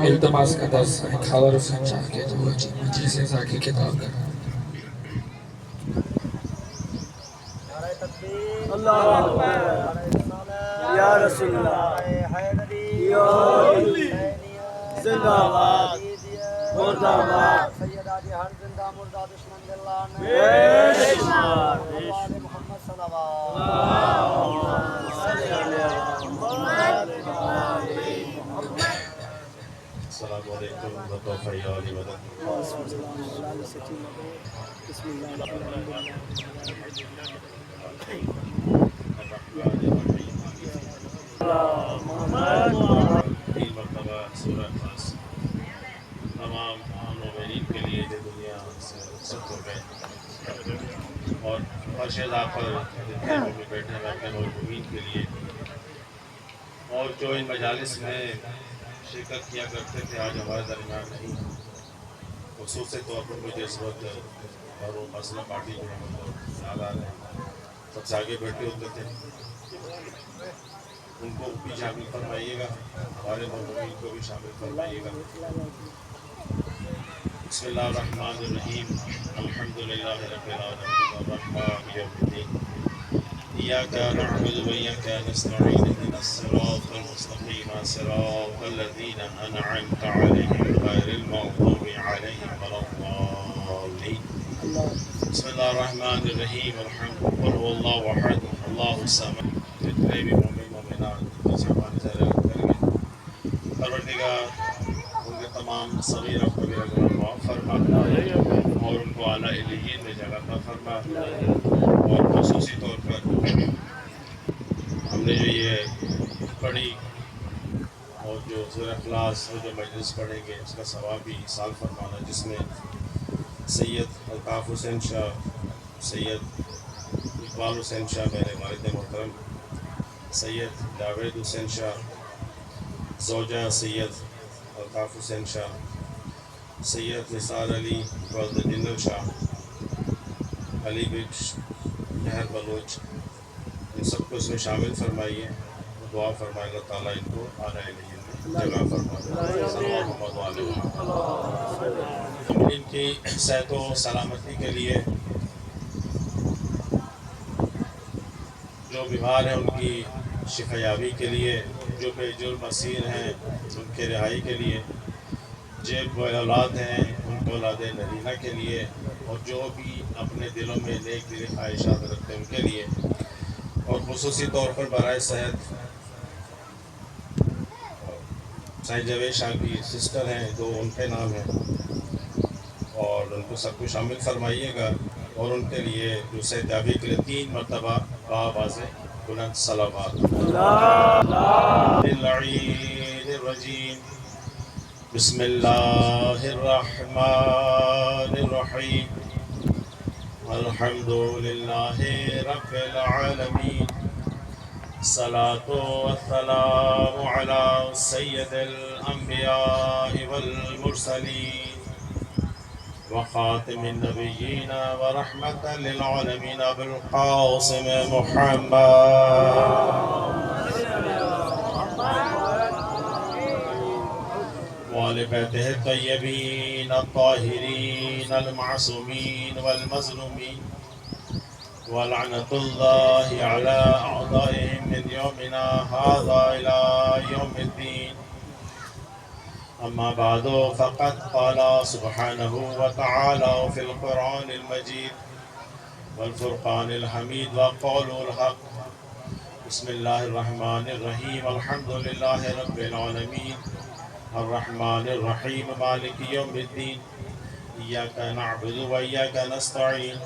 التماس کا درس ہے خاور حسین شاہ کے جو مجلس ذاکی کتاب کا اللہ اکبر یا رسول اللہ یا علی زندہ باد مردہ باد سیدہ جہان زندہ مردہ دشمن اللہ بے شمار محمد صلوات السلام علیکم ورحمۃ اللہ تین مرتبہ سورہ اخلاص تمام مومنین کے لیے جو دنیا سے رخصت ہو گئے اور فرشدہ پر جتنے مومن بیٹھے ہیں اپنے مومنین کے لیے اور جو ان مجالس میں شرکت کیا کرتے تھے آج ہمارے درمیان نہیں، خصوصی طور پر مجھے اس وقت اور وہ مسئلہ پارٹی جو ہے یاد آ رہے ہیں، سب سے آگے بیٹھے ہوتے تھے، ان کو بھی شامل فرمائیے گا، ہمارے مومنین کو بھی شامل فرمائیے گا۔ بسم اللہ الرحمن الرحیم، الحمدللہ رب العالمین الرحمن یوم الدین، ایاک نعبد و ایاک نستعین اهدنا الصراط المستقیم صراط الذین انعمت علیہم غیر المغضوب علیہم ولا الضالین۔ بسم اللہ الرحمن الرحیم، قل هو اللہ احد اللہ الصمد۔ جتنے بھی مومن مومنات مسلمان چہرے کریں گے، پروردگار ان کے تمام صغیر و کبیرہ گناہ معاف فرما اور ان کو اعلیٰ علیین میں جگہ عطا فرما، اور خصوصی طور پر ہم نے جو یہ پڑھی اور جو سورہ اخلاص اور جو مجلس پڑھیں گے اس کا ثواب بھی ایصال فرمانا، جس میں سید الطاف حسین شاہ، سید اقبال حسین شاہ میرے والد محترم، سید جاوید حسین شاہ، زوجہ سید الطاف حسین شاہ، سید نثار علی والد جنرل شاہ، علی بخش مہر بلوچ، ان سب کو اس میں شامل فرمائیے، دعا فرمائے اللہ تعالیٰ ان کو اعلیٰ علیین میں جگہ فرمائے۔ ان کی صحت و سلامتی کے لیے، جو بیمار ہیں ان کی شفا یابی کے لیے، جو بے جرم اسیر ہیں ان کے رہائی کے لیے، جو اولاد ہیں ان کو اولاد نرینہ کے لیے، اور جو بھی اپنے دلوں میں نیک دلی خواہشات رکھتے ہیں ان کے لیے، اور خصوصی طور پر برائے صحت سائیں جاوید شاہ کی سسٹر ہیں، دو ان کے نام ہیں، اور ان کو سب کو شامل فرمائیے گا، اور ان کے لیے جو صحت یابی کے لیے 3 مرتبہ بآواز بلند صلوات۔ اللعین الرجیم، بسم اللہ الرحمن الرحیم، الحمد للہ رب العالمین، الصلاة والسلام علی سید الانبیاء والمرسلین وخاتم النبیین ورحمۃ للعالمین ابو القاسم محمد وآل بیتہ الطیبین الطاہرین المعصومین والمظلومین ولعنۃ اللہ علی اعدائهم من یومنا ھذا الی یوم الدین۔ اما بعد فقد قال سبحانہ وتعالی فی القرآن المجید والفرقان الحمید وقول الحق، بسم اللہ الرحمن الرحیم، الحمد للہ رب العالمین، الرحمن الرحیم، مالک یوم الدین، ایاک نعبد و ایاک نستعین،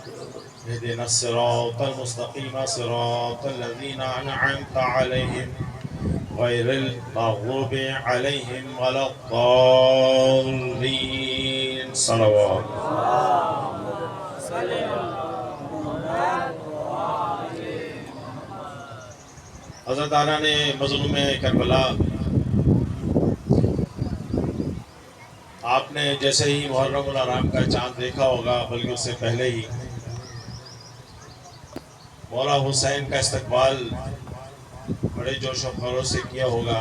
اهدنا الصراط المستقیم صراط الذین انعمت علیہم غیر المغضوب علیہم ولا الضالین۔ صلوات۔ حضرت آران مظلوم کربلا، آپ نے جیسے ہی محرم الحرام کا چاند دیکھا ہوگا، بلکہ اس سے پہلے ہی مولا حسین کا استقبال بڑے جوش و خروش سے کیا ہوگا،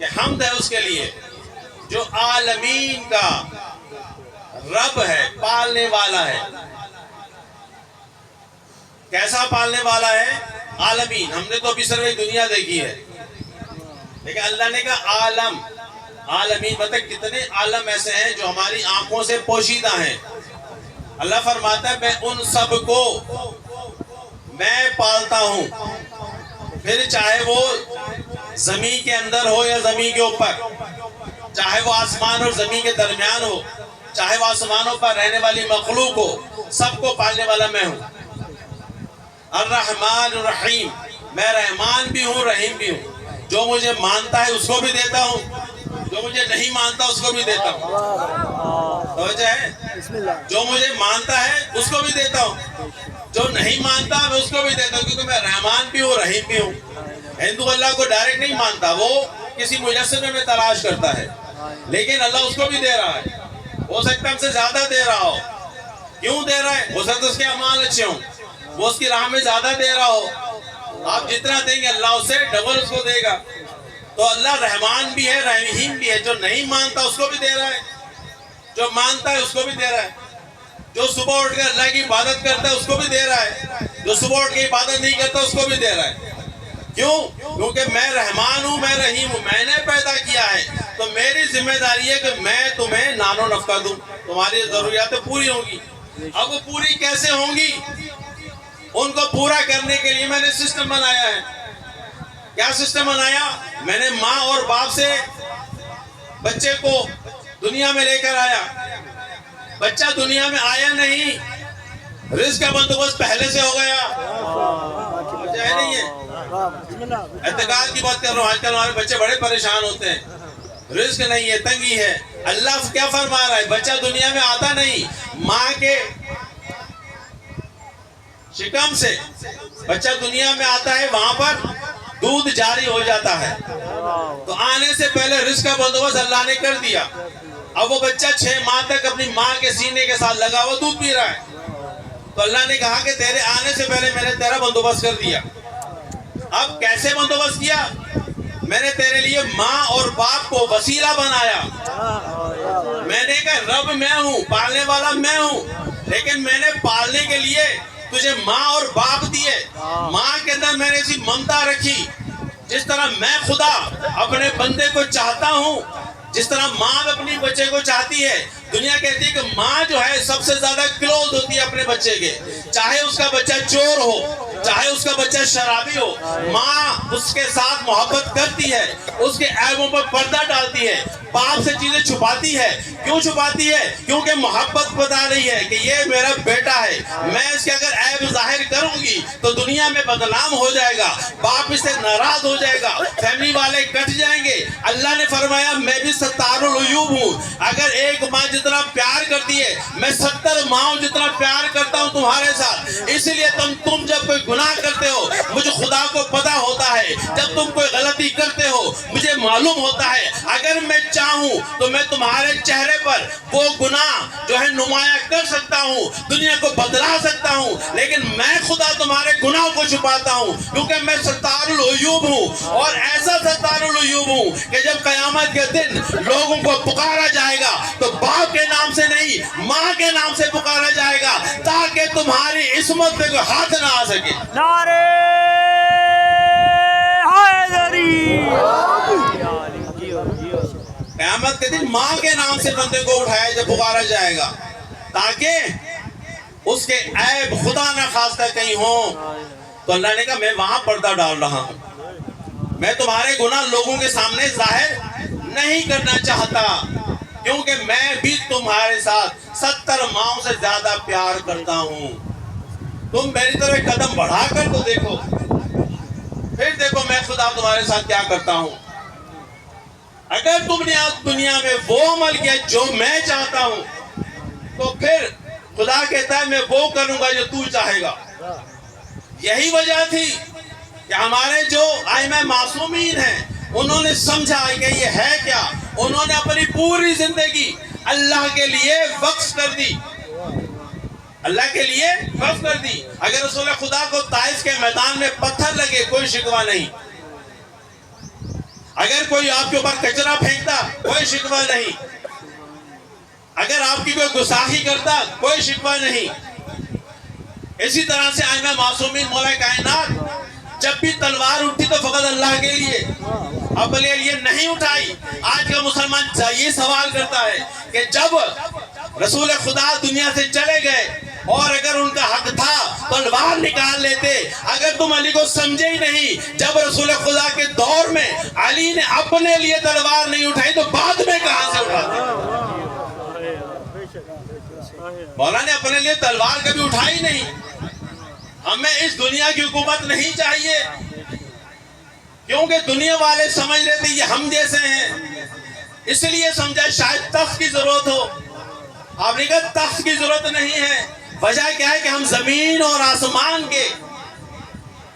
کہ حمد ہے اس کے لیے جو عالمین کا رب ہے، پالنے والا ہے۔ کیسا پالنے والا ہے؟ عالمین۔ ہم نے تو ابھی صرف ایک دنیا دیکھی ہے، لیکن اللہ نے کہا عالم، عالمین مطلب کتنے عالم ایسے ہیں جو ہماری آنکھوں سے پوشیدہ ہیں۔ اللہ فرماتا ہے میں ان سب کو میں پالتا ہوں، پھر چاہے وہ زمین کے اندر ہو یا زمین کے اوپر، چاہے وہ آسمان اور زمین کے درمیان ہو، چاہے وہ آسمانوں پر رہنے والی مخلوق ہو، سب کو پالنے والا میں ہوں۔ الرحمن الرحیم، میں رحمان بھی ہوں، رحیم بھی ہوں۔ جو مجھے مانتا ہے اس کو بھی دیتا ہوں، جو مجھے نہیں مانتا اس کو بھی دیتا ہوں۔ توجہ ہے؟ جو مجھے مانتا ہے اس کو بھی دیتا ہوں، جو نہیں مانتا میں اس کو بھی دیتا ہوں، کیونکہ میں رحمان بھی ہوں، رحیم بھی ہوں۔ ہندو اللہ کو ڈائریکٹ نہیں مانتا، وہ کسی مجسمے میں تلاش کرتا ہے، لیکن اللہ اس کو بھی دے رہا ہے۔ ہو سکتا ہے ہم سے زیادہ دے رہا ہو۔ کیوں دے رہا ہے؟ ہو سکتا ہے اس کے اعمال اچھے ہوں، وہ اس کی راہ میں زیادہ دے رہا ہو۔ آپ جتنا دیں گے اللہ اسے ڈبل اس کو دے گا۔ تو اللہ رحمان بھی ہے، رحیم بھی ہے۔ جو نہیں مانتا اس کو بھی دے رہا ہے، جو مانتا ہے اس کو بھی دے رہا ہے۔ جو صبح اٹھ کر اللہ کی عبادت کرتا ہے اس کو بھی دے رہا ہے، جو صبح اٹھ کے عبادت نہیں کرتا اس کو بھی دے رہا ہے۔ کیوں؟ کیونکہ میں رحمان ہوں، میں رحیم ہوں، میں نے پیدا کیا ہے، تو میری ذمہ داری ہے کہ میں تمہیں نان و نفقہ دوں، تمہاری ضروریاتیں پوری ہوں گی۔ اب وہ پوری کیسے ہوں گی؟ ان کو پورا کرنے کے لیے میں نے سسٹم بنایا ہے۔ کیا سسٹم بنایا؟ میں نے ماں اور باپ سے بچے کو دنیا میں لے کر آیا۔ بچہ دنیا میں آیا نہیں، رزق کا بندوبست پہلے سے ہو گیا۔ ہے نہیں ہے؟ اعتقاد کی بات کر رہا ہوں، آج کل ہمارے بچے بڑے پریشان ہوتے ہیں، رزق نہیں ہے، تنگی ہے۔ اللہ کیا فرما رہا ہے؟ بچہ دنیا میں آتا نہیں، ماں کے شکم سے بچہ دنیا میں آتا ہے، وہاں پر دودھ جاری ہو جاتا ہے۔ تو آنے سے پہلے رزق کا بندوبست اللہ نے کر دیا۔ اب وہ بچہ 6 ماہ تک اپنی ماں کے سینے کے ساتھ لگا ہوا دودھ پی رہا ہے، تو اللہ نے کہا کہ تیرے آنے سے پہلے میں نے تیرا بندوبست کر دیا۔ اب کیسے بندوبست کیا؟ میں نے تیرے لیے ماں اور باپ کو وسیلہ بنایا۔ میں نے کہا رب میں ہوں، پالنے والا میں ہوں، لیکن میں نے پالنے کے لیے تجھے ماں اور باپ دیے۔ ماں کے اندر میں نے ایسی ممتا رکھی، جس طرح میں خدا اپنے بندے کو چاہتا ہوں، جس طرح ماں اپنی بچے کو چاہتی ہے۔ دنیا کہتی ہے کہ ماں جو ہے سب سے زیادہ کلوز ہوتی ہے اپنے بچے کے، چاہے اس کا بچہ چور ہو، چاہے اس کا بچہ شرابی ہو، ماں اس کے ساتھ محبت کرتی ہے، اس کے عیبوں پر پردہ ڈالتی ہے، باپ سے چیزیں چھپاتی ہے۔ کیوں چھپاتی ہے؟ کیونکہ محبت بتا رہی ہے کہ یہ میرا بیٹا ہے، میں اس کے اگر عیب ظاہر کروں گی تو دنیا میں بدنام ہو جائے گا، باپ اس سے ناراض ہو جائے گا، فیملی والے کٹ جائیں گے۔ اللہ نے فرمایا میں بھی ستار العیوب ہوں، اگر ایک ماں جتنا پیار کرتی ہے میں 70 ماں جتنا پیار کرتا ہوں تمہارے ساتھ۔ اس لیے تم جب کوئی گناہ کرتے ہو مجھے خدا کو پتا ہوتا ہے، جب تم کوئی غلطی کرتے ہو مجھے معلوم ہوتا ہے، اگر میں چاہوں تو میں تمہارے چہرے پر وہ گناہ جو ہے نمایاں کر سکتا ہوں، دنیا کو بدلا سکتا ہوں، لیکن میں خدا تمہارے گناہ کو چھپاتا ہوں، کیونکہ میں ستار العیوب ہوں، اور ایسا ستار العیوب ہوں کہ جب قیامت کے دن لوگوں کو پکارا جائے گا تو باپ کے نام سے نہیں ماں کے نام سے پکارا جائے گا، تاکہ تمہاری عصمت پہ کوئی ہاتھ نہ آ سکے۔ نعرہ حیدری! قیامت کے دن ماں کے نام سے بندے کو اٹھایا جب پکارا جائے گا، تاکہ اس کے عیب خدا نہ خواستہ کہیں ہوں۔ تو اللہ نے کہا میں وہاں پردہ ڈال رہا ہوں، میں تمہارے گناہ لوگوں کے سامنے ظاہر نہیں کرنا چاہتا، کیونکہ میں بھی تمہارے ساتھ 70 ماؤں سے زیادہ پیار کرتا ہوں۔ تم میری طرف ایک قدم بڑھا کر تو دیکھو، پھر دیکھو میں خدا تمہارے ساتھ کیا کرتا ہوں۔ اگر تم نے آج دنیا میں وہ عمل کیا جو میں چاہتا ہوں تو پھر خدا کہتا ہے میں وہ کروں گا جو تو چاہے گا۔ یہی وجہ تھی کہ ہمارے جو ائمہ معصومین ہیں انہوں نے سمجھا کہ یہ ہے کیا، انہوں نے اپنی پوری زندگی اللہ کے لیے وقف کر دی، اللہ کے لیے وقف کر دی۔ اگر رسول خدا کو طائف کے میدان میں پتھر لگے کوئی شکوہ نہیں، اگر کوئی آپ کے اوپر کچرا پھینکتا کوئی شکوہ نہیں، اگر آپ کی کوئی گستاخی کرتا کوئی شکوہ نہیں۔ اسی طرح سے ائمہ معصومین مولا کائنات جب بھی تلوار اٹھتی تو فقط اللہ کے لیے، اپنے لیے نہیں اٹھائی۔ آج کا مسلمان یہ سوال کرتا ہے کہ جب رسول خدا دنیا سے چلے گئے اور اگر ان کا حق تھا تلوار نکال لیتے، اگر تم علی کو سمجھے ہی نہیں، جب رسول خدا کے دور میں علی نے اپنے لیے تلوار نہیں اٹھائی تو بعد میں کہاں سے اٹھاتے؟ مولا نے اپنے لیے تلوار کبھی اٹھائی نہیں۔ ہمیں اس دنیا کی حکومت نہیں چاہیے، کیونکہ دنیا والے سمجھ رہے تھے یہ ہم جیسے ہیں، اس لیے سمجھا شاید تخت کی ضرورت ہو۔ آپ نے کہا تخت کی ضرورت نہیں ہے، وجہ کیا ہے کہ ہم زمین اور آسمان کے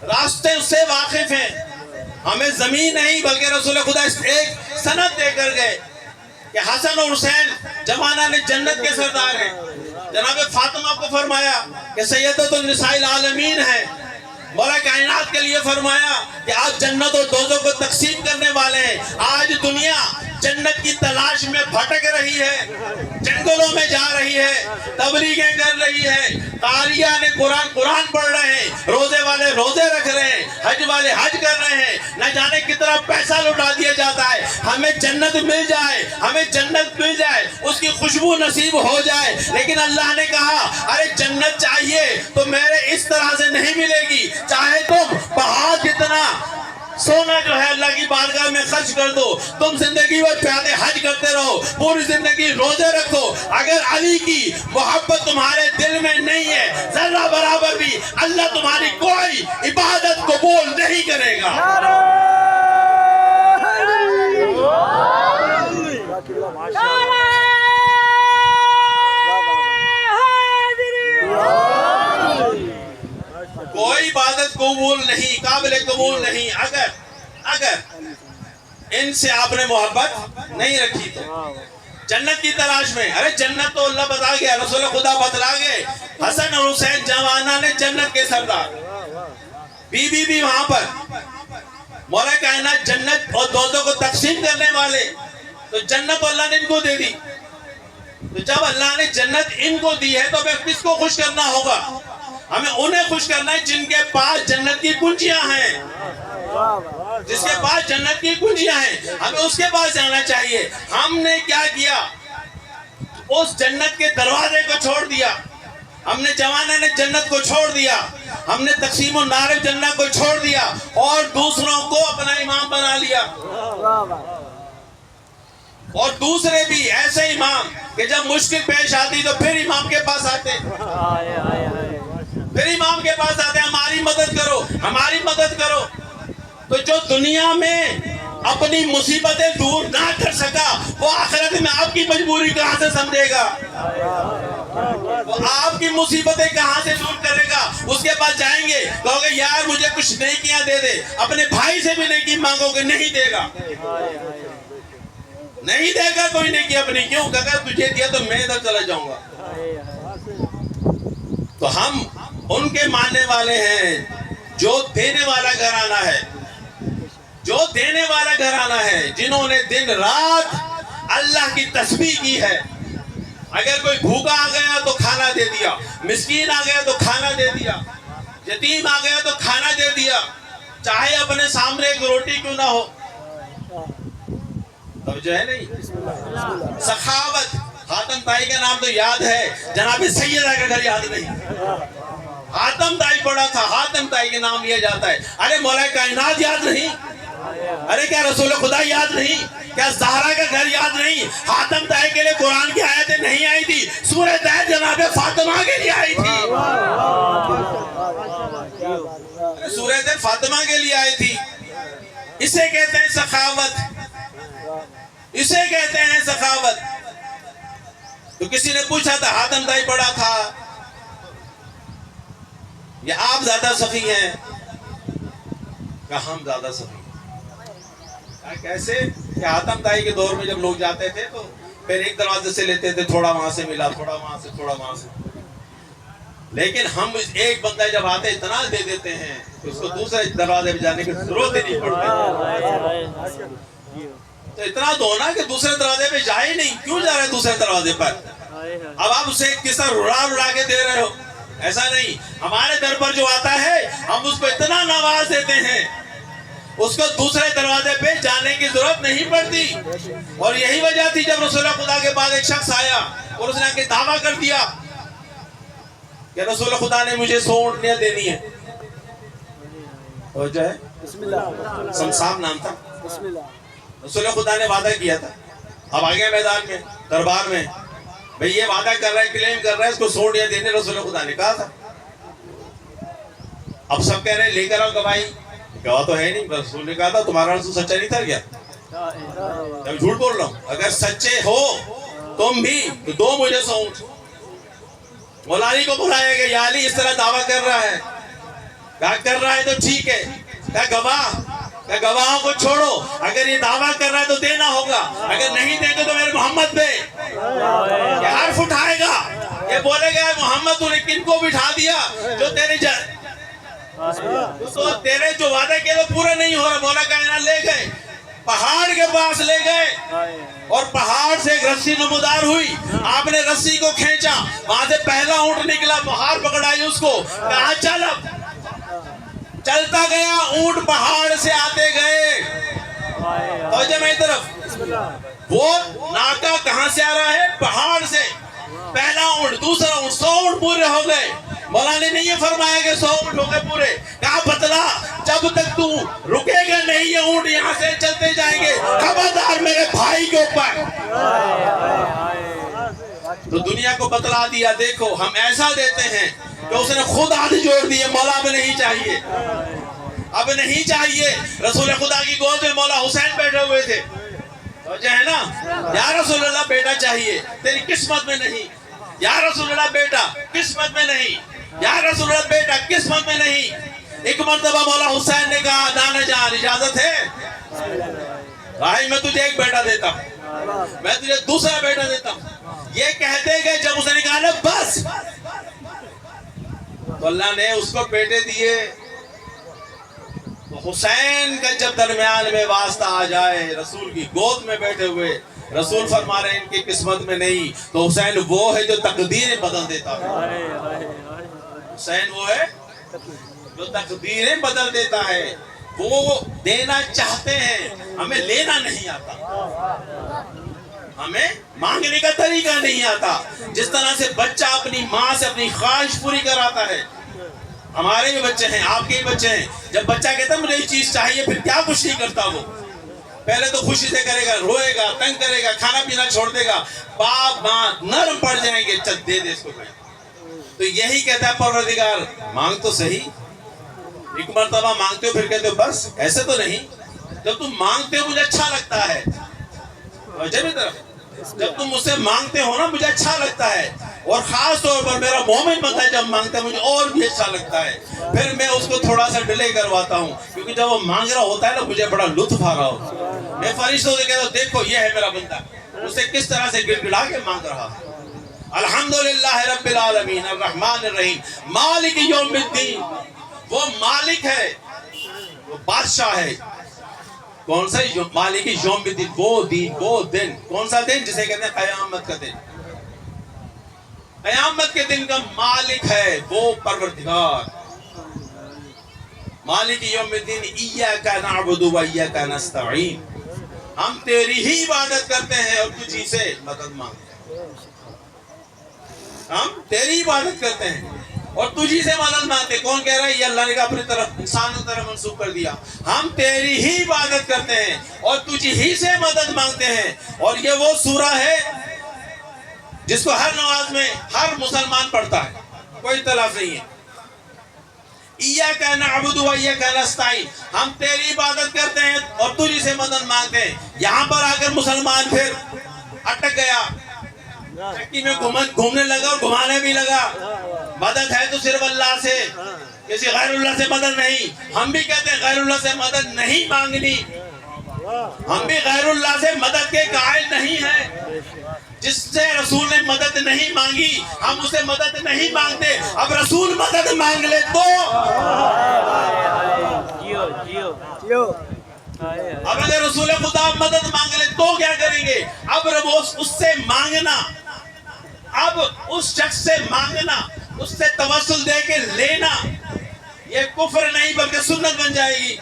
راستے سے واقف ہیں۔ ہمیں زمین نہیں بلکہ رسول خدا ایک سند دے کر گئے کہ حسن اور حسین زمانہ نے جنت کے سردار ہیں۔ جناب فاطمہ کو فرمایا کہ سیدۃ النساء العالمین ہے، مولا کائنات کے لیے فرمایا کہ آج جنت اور دوزخ کو تقسیم کرنے والے ہیں۔ آج دنیا جنت کی تلاش میں بھٹک رہی ہے، جنگلوں میں جا رہی ہے، تبلیغیں کر رہی ہے، قاریہ نے قرآن پڑھ رہے ہیں، روزے والے روزے رکھ رہے ہیں، حج والے حج کر رہے ہیں، نہ جانے کتنا پیسہ لٹا دیا جاتا ہے۔ ہمیں جنت مل جائے، ہمیں جنت مل جائے، اس کی خوشبو نصیب ہو جائے، لیکن اللہ نے کہا ارے جنت چاہیے تو میرے اس طرح سے نہیں ملے گی، چاہے تم پہاڑ جتنا سونا جو ہے اللہ کی بارگاہ میں خرچ کر دو، تم زندگی بھر پیادے حج کرتے رہو، پوری زندگی روزے رکھو، اگر علی کی محبت تمہارے دل میں نہیں ہے ذرہ برابر بھی اللہ تمہاری کوئی عبادت قبول نہیں کرے گا۔ کوئی عبادت قبول نہیں، قابل قبول نہیں اگر ان سے آپ نے محبت نہیں رکھی تو۔ جنت کی تلاش میں، ارے جنت تو اللہ بتا گیا، رسول خدا بتلا گئے، حسن اور حسین جوانہ نے جنت کے سردار، بی بی بھی وہاں پر، مولا کائنات جنت اور دوزخ کو تقسیم کرنے والے، تو جنت تو اللہ نے ان کو دے دی۔ تو جب اللہ نے جنت ان کو دی ہے تو ہمیں کس کو خوش کرنا ہوگا؟ ہمیں انہیں خوش کرنا ہے جن کے پاس جنت کی کنجیاں ہیں، جس کے پاس جنت کی کنجیاں ہیں، ہمیں اس کے پاس جانا چاہیے۔ ہم نے کیا کیا؟ اس جنت کے دروازے کو چھوڑ دیا، ہم نے جوانہ نے جنت کو چھوڑ دیا، ہم نے تقسیم النار جنت کو چھوڑ دیا اور دوسروں کو اپنا امام بنا لیا۔ اور دوسرے بھی ایسے امام کہ جب مشکل پیش آتی تو پھر امام کے پاس آتے، پھر امام کے پاس آتے، ہماری مدد کرو، ہماری مدد کرو۔ تو جو دنیا میں اپنی مصیبتیں دور نہ کر سکا وہ آخرت میں آپ کی مجبوری کہاں سے سمجھے گا؟ وہ آپ کی مصیبتیں کہاں سے دور کرے گا؟ اس کے پاس جائیں گے کہو گے یار مجھے کچھ نیکیاں دے دے، اپنے بھائی سے بھی نیکی مانگو گے نہیں دے گا، نہیں دے گا کوئی نیکی اپنی، کیوں کہ اگر تجھے دیا تو میں ادھر چلا جاؤں گا۔ تو ہم ان کے ماننے والے ہیں جو دینے والا گھرانہ ہے، جو دینے والا گھرانہ ہے، جنہوں نے دن رات اللہ کی تسبیح کی ہے۔ اگر کوئی بھوکا آ گیا تو کھانا دے دیا، مسکین آ گیا تو کھانا دے دیا، یتیم آ گیا تو کھانا دے دیا، چاہے اپنے سامنے ایک روٹی کیوں نہ ہو۔ اب جو ہے نہیں سخاوت، حاتم طائی کا نام تو یاد ہے، جناب سیدہ کا گھر یاد نہیں۔ حاتم طائی پڑھا تھا، حاتم طائی کے نام لیا جاتا ہے۔ ارے مولا کائنات یاد نہیں؟ ارے کیا رسول خدا یاد نہیں؟ کیا زہرا کا گھر یاد نہیں؟ حاتم طائی کے لیے قرآن کی آیتیں نہیں آئی تھی، سورہ طہ جناب فاطمہ کے لیے آئی تھی، سورہ طہ فاطمہ کے لیے آئی تھی۔ اسے کہتے ہیں سخاوت، اسے کہتے ہیں سخاوت۔ تو کسی نے پوچھا تھا حاتم طائی پڑھا تھا یا آپ زیادہ سخی ہیں؟ کہ ہم زیادہ سخی ہیں۔ کیسے کہ حاتم طائی کے دور میں جب لوگ جاتے تھے تو پھر ایک دروازے سے لیتے تھے، تھوڑا وہاں سے ملا، تھوڑا وہاں سے، تھوڑا وہاں سے، لیکن ہم ایک بندہ جب آتے اتنا دے دیتے ہیں کہ اس کو دوسرے دروازے پہ جانے کی ضرورت ہی نہیں پڑتی۔ تو اتنا دو نا کہ دوسرے دروازے پہ جائے ہی نہیں، کیوں جا رہے دوسرے دروازے پر؟ اب آپ اسے کس طرح رڑا کے دے رہے ہو؟ ایسا نہیں، ہمارے در پر جو آتا ہے ہم اس کو اتنا نواز دیتے ہیں، اس کو دوسرے دروازے پہ جانے کی ضرورت نہیں پڑتی. اور یہی وجہ تھی جب رسول خدا کے بعد ایک شخص آیا اور اس نے آ کے دعویٰ کر دیا کہ رسول خدا نے مجھے 100 اونٹنیاں دینی ہیں. ہو جائے سمسام نام تھا، رسول خدا نے وعدہ کیا تھا. اب آگے میدان میں دربار میں بھئی یہ وعدہ کر رہا ہے، کلیم کر رہا ہے، اس کو 100 اونٹنیاں دینے رسول خدا نے کہا تھا. اب سب کہہ رہے ہیں لے کر آؤ گواہی. گواہ تو ہے نہیں، رسول نے کہا تھا تمہارا رسول سچا نہیں تھا کیا؟ میں جھوٹ بول رہا ہوں. اگر سچے ہو تم بھی تو دو مجھے 100 اونٹ. مولا علی کو بلایا گیا، یا علی اس طرح دعویٰ کر رہا ہے. کہا کر رہا ہے تو ٹھیک ہے. کہا گواہوں کو چھوڑو، اگر یہ دعویٰ کر رہا ہے تو دینا ہوگا، اگر نہیں دیں گے تو میرے محمد پہ یہ حرف اٹھائے گا، یہ بولے گا محمد تو نے کن کو بٹھا دیا جو تیرے جو وعدے کے وہ پورا نہیں ہو رہا. مولا کائنات لے گئے، پہاڑ کے پاس لے گئے اور پہاڑ سے ایک رسی نمودار ہوئی. آپ نے رسی کو کھینچا، وہاں سے پہلا اونٹ نکلا، بہار پکڑائی اس کو، کہا چل. اب چلتا گیا اونٹ، پہاڑ سے آتے گئے. توجہ میری طرف، وہ ناکا کہاں سے آ رہا ہے؟ پہاڑ سے. پہلا اونٹ، دوسرا اونٹ، 100 اونٹ پورے ہو گئے. مولا نے نہیں یہ فرمایا کہ 100 اونٹ ہو گئے پورے. کہا بتلا جب تک تو رکے گا نہیں یہ اونٹ یہاں سے چلتے جائیں گے. خبردار میرے بھائی کے اوپر. تو دنیا کو بتلا دیا. دیکھو ہم ایسا دیتے ہیں کہ اس نے خود ہاتھ جوڑ دیے، مولا اب نہیں چاہیے، اب نہیں چاہیے. رسول خدا کی گود میں مولا حسین بیٹھے ہوئے تھے. جو ہے نا، یا رسول اللہ بیٹا چاہیے، تیری قسمت میں نہیں. یا رسول اللہ بیٹا قسمت میں نہیں. یا رسول اللہ بیٹا قسمت میں نہیں. ایک مرتبہ مولا حسین نے کہا نانا جان اجازت ہے؟ بھائی میں تجھے ایک بیٹا دیتا ہوں، میں تجھے دوسرا بیٹا دیتا ہوں. یہ کہتے گئے جب اس نے کہا نا بس، تو اللہ نے اس کو بیٹے دیے. تو حسین کا جب درمیان میں واسطہ آ جائے، رسول کی گود میں بیٹھے ہوئے، رسول فرما رہے ہیں ان کی قسمت میں نہیں. تو حسین وہ ہے جو تقدیریں بدل دیتا ہے. حسین وہ ہے جو تقدیریں بدل دیتا ہے. وہ دینا چاہتے ہیں، ہمیں لینا نہیں آتا، ہمیں مانگنے کا طریقہ نہیں آتا. جس طرح سے بچہ اپنی ماں سے اپنی خواہش پوری کراتا ہے. ہمارے بھی بچے ہیں، آپ کے بھی بچے ہیں. جب بچہ کہتا ہے مجھے یہ چیز چاہیے، پھر کیا کچھ نہیں کرتا. وہ پہلے تو خوشی سے کرے گا، روئے گا، تنگ کرے گا، کھانا پینا چھوڑ دے گا. باپ ماں نرم پڑ جائیں گے، چل دے دے اس کو. تو یہی کہتا ہے پروردگار مانگ تو صحیح. ایک مرتبہ مانگتے ہو پھر کہتے ہو بس. ایسے تو نہیں. جب تم مانگتے ہو مجھے اچھا لگتا ہے. جب تم مجھ سے مانگتے ہو نا مجھے اچھا لگتا ہے. اور خاص طور پر میرا مومن بندہ ہے جب مانگتا ہے مجھے اور بھی اچھا لگتا ہے. پھر میں اس کو تھوڑا سا ڈیلے کرواتا ہوں، کیونکہ جب وہ مانگ رہا ہوتا ہے نا مجھے بڑا لطف آ رہا ہوتا ہے. میں فرشتوں سے کہتا ہوں دیکھو یہ ہے میرا بندہ، اسے کس طرح سے گڑ گڑا کے مانگ رہا. الحمدللہ رب العالمین الرحمن الرحیم مالک یوم الدین. وہ مالک ہے، وہ بادشاہ ہے. کون سا مالک یوم الدین؟ وہ دن. کون سا دن؟ جسے کہتے ہیں قیامت کا دن. قیامت کے دن کا مالک ہے وہ پروردگار. مالک یوم الدین ایاک نعبد و ایاک نستعین. ہم تیری ہی عبادت کرتے ہیں اور تجھی سے مدد مانگتے ہیں. ہم تیری عبادت کرتے ہیں اور تجھی سے مدد مانگتے. کون کہہ رہا ہے؟ یہ اللہ نے کہا اپنی طرف، انسان کی طرف منسوخ کر دیا. ہم تیری ہی عبادت کرتے ہیں اور تجھی ہی سے مدد مانگتے ہیں. اور یہ وہ سورہ ہے جس کو ہر نماز میں ہر مسلمان پڑھتا ہے، کوئی اختلاف نہیں ہے. ایاک نعبد و ایاک نستعین. ہم تیری عبادت کرتے ہیں اور تجھی سے مدد مانگتے ہیں. یہاں پر آ کر مسلمان پھر اٹک گیا، چکی میں گھومنے لگا اور گھمانے بھی لگا. مدد ہے تو صرف اللہ سے، کسی غیر اللہ سے مدد نہیں. ہم بھی کہتے ہیں غیر اللہ سے مدد نہیں مانگنی. ہم بھی غیر اللہ سے مدد کے قائل نہیں ہیں. جس سے رسول نے مدد نہیں مانگی ہم اسے مدد نہیں مانگتے. اب رسول مدد مانگ لے اب اگر رسول خدا مدد مانگ لے تو کیا کریں گے؟ اب وہ اس سے مانگنا، اب اس شخص سے مانگنا، اس سے توسل دے کے لینا، یہ کفر نہیں بلکہ سنت بن جائے گی،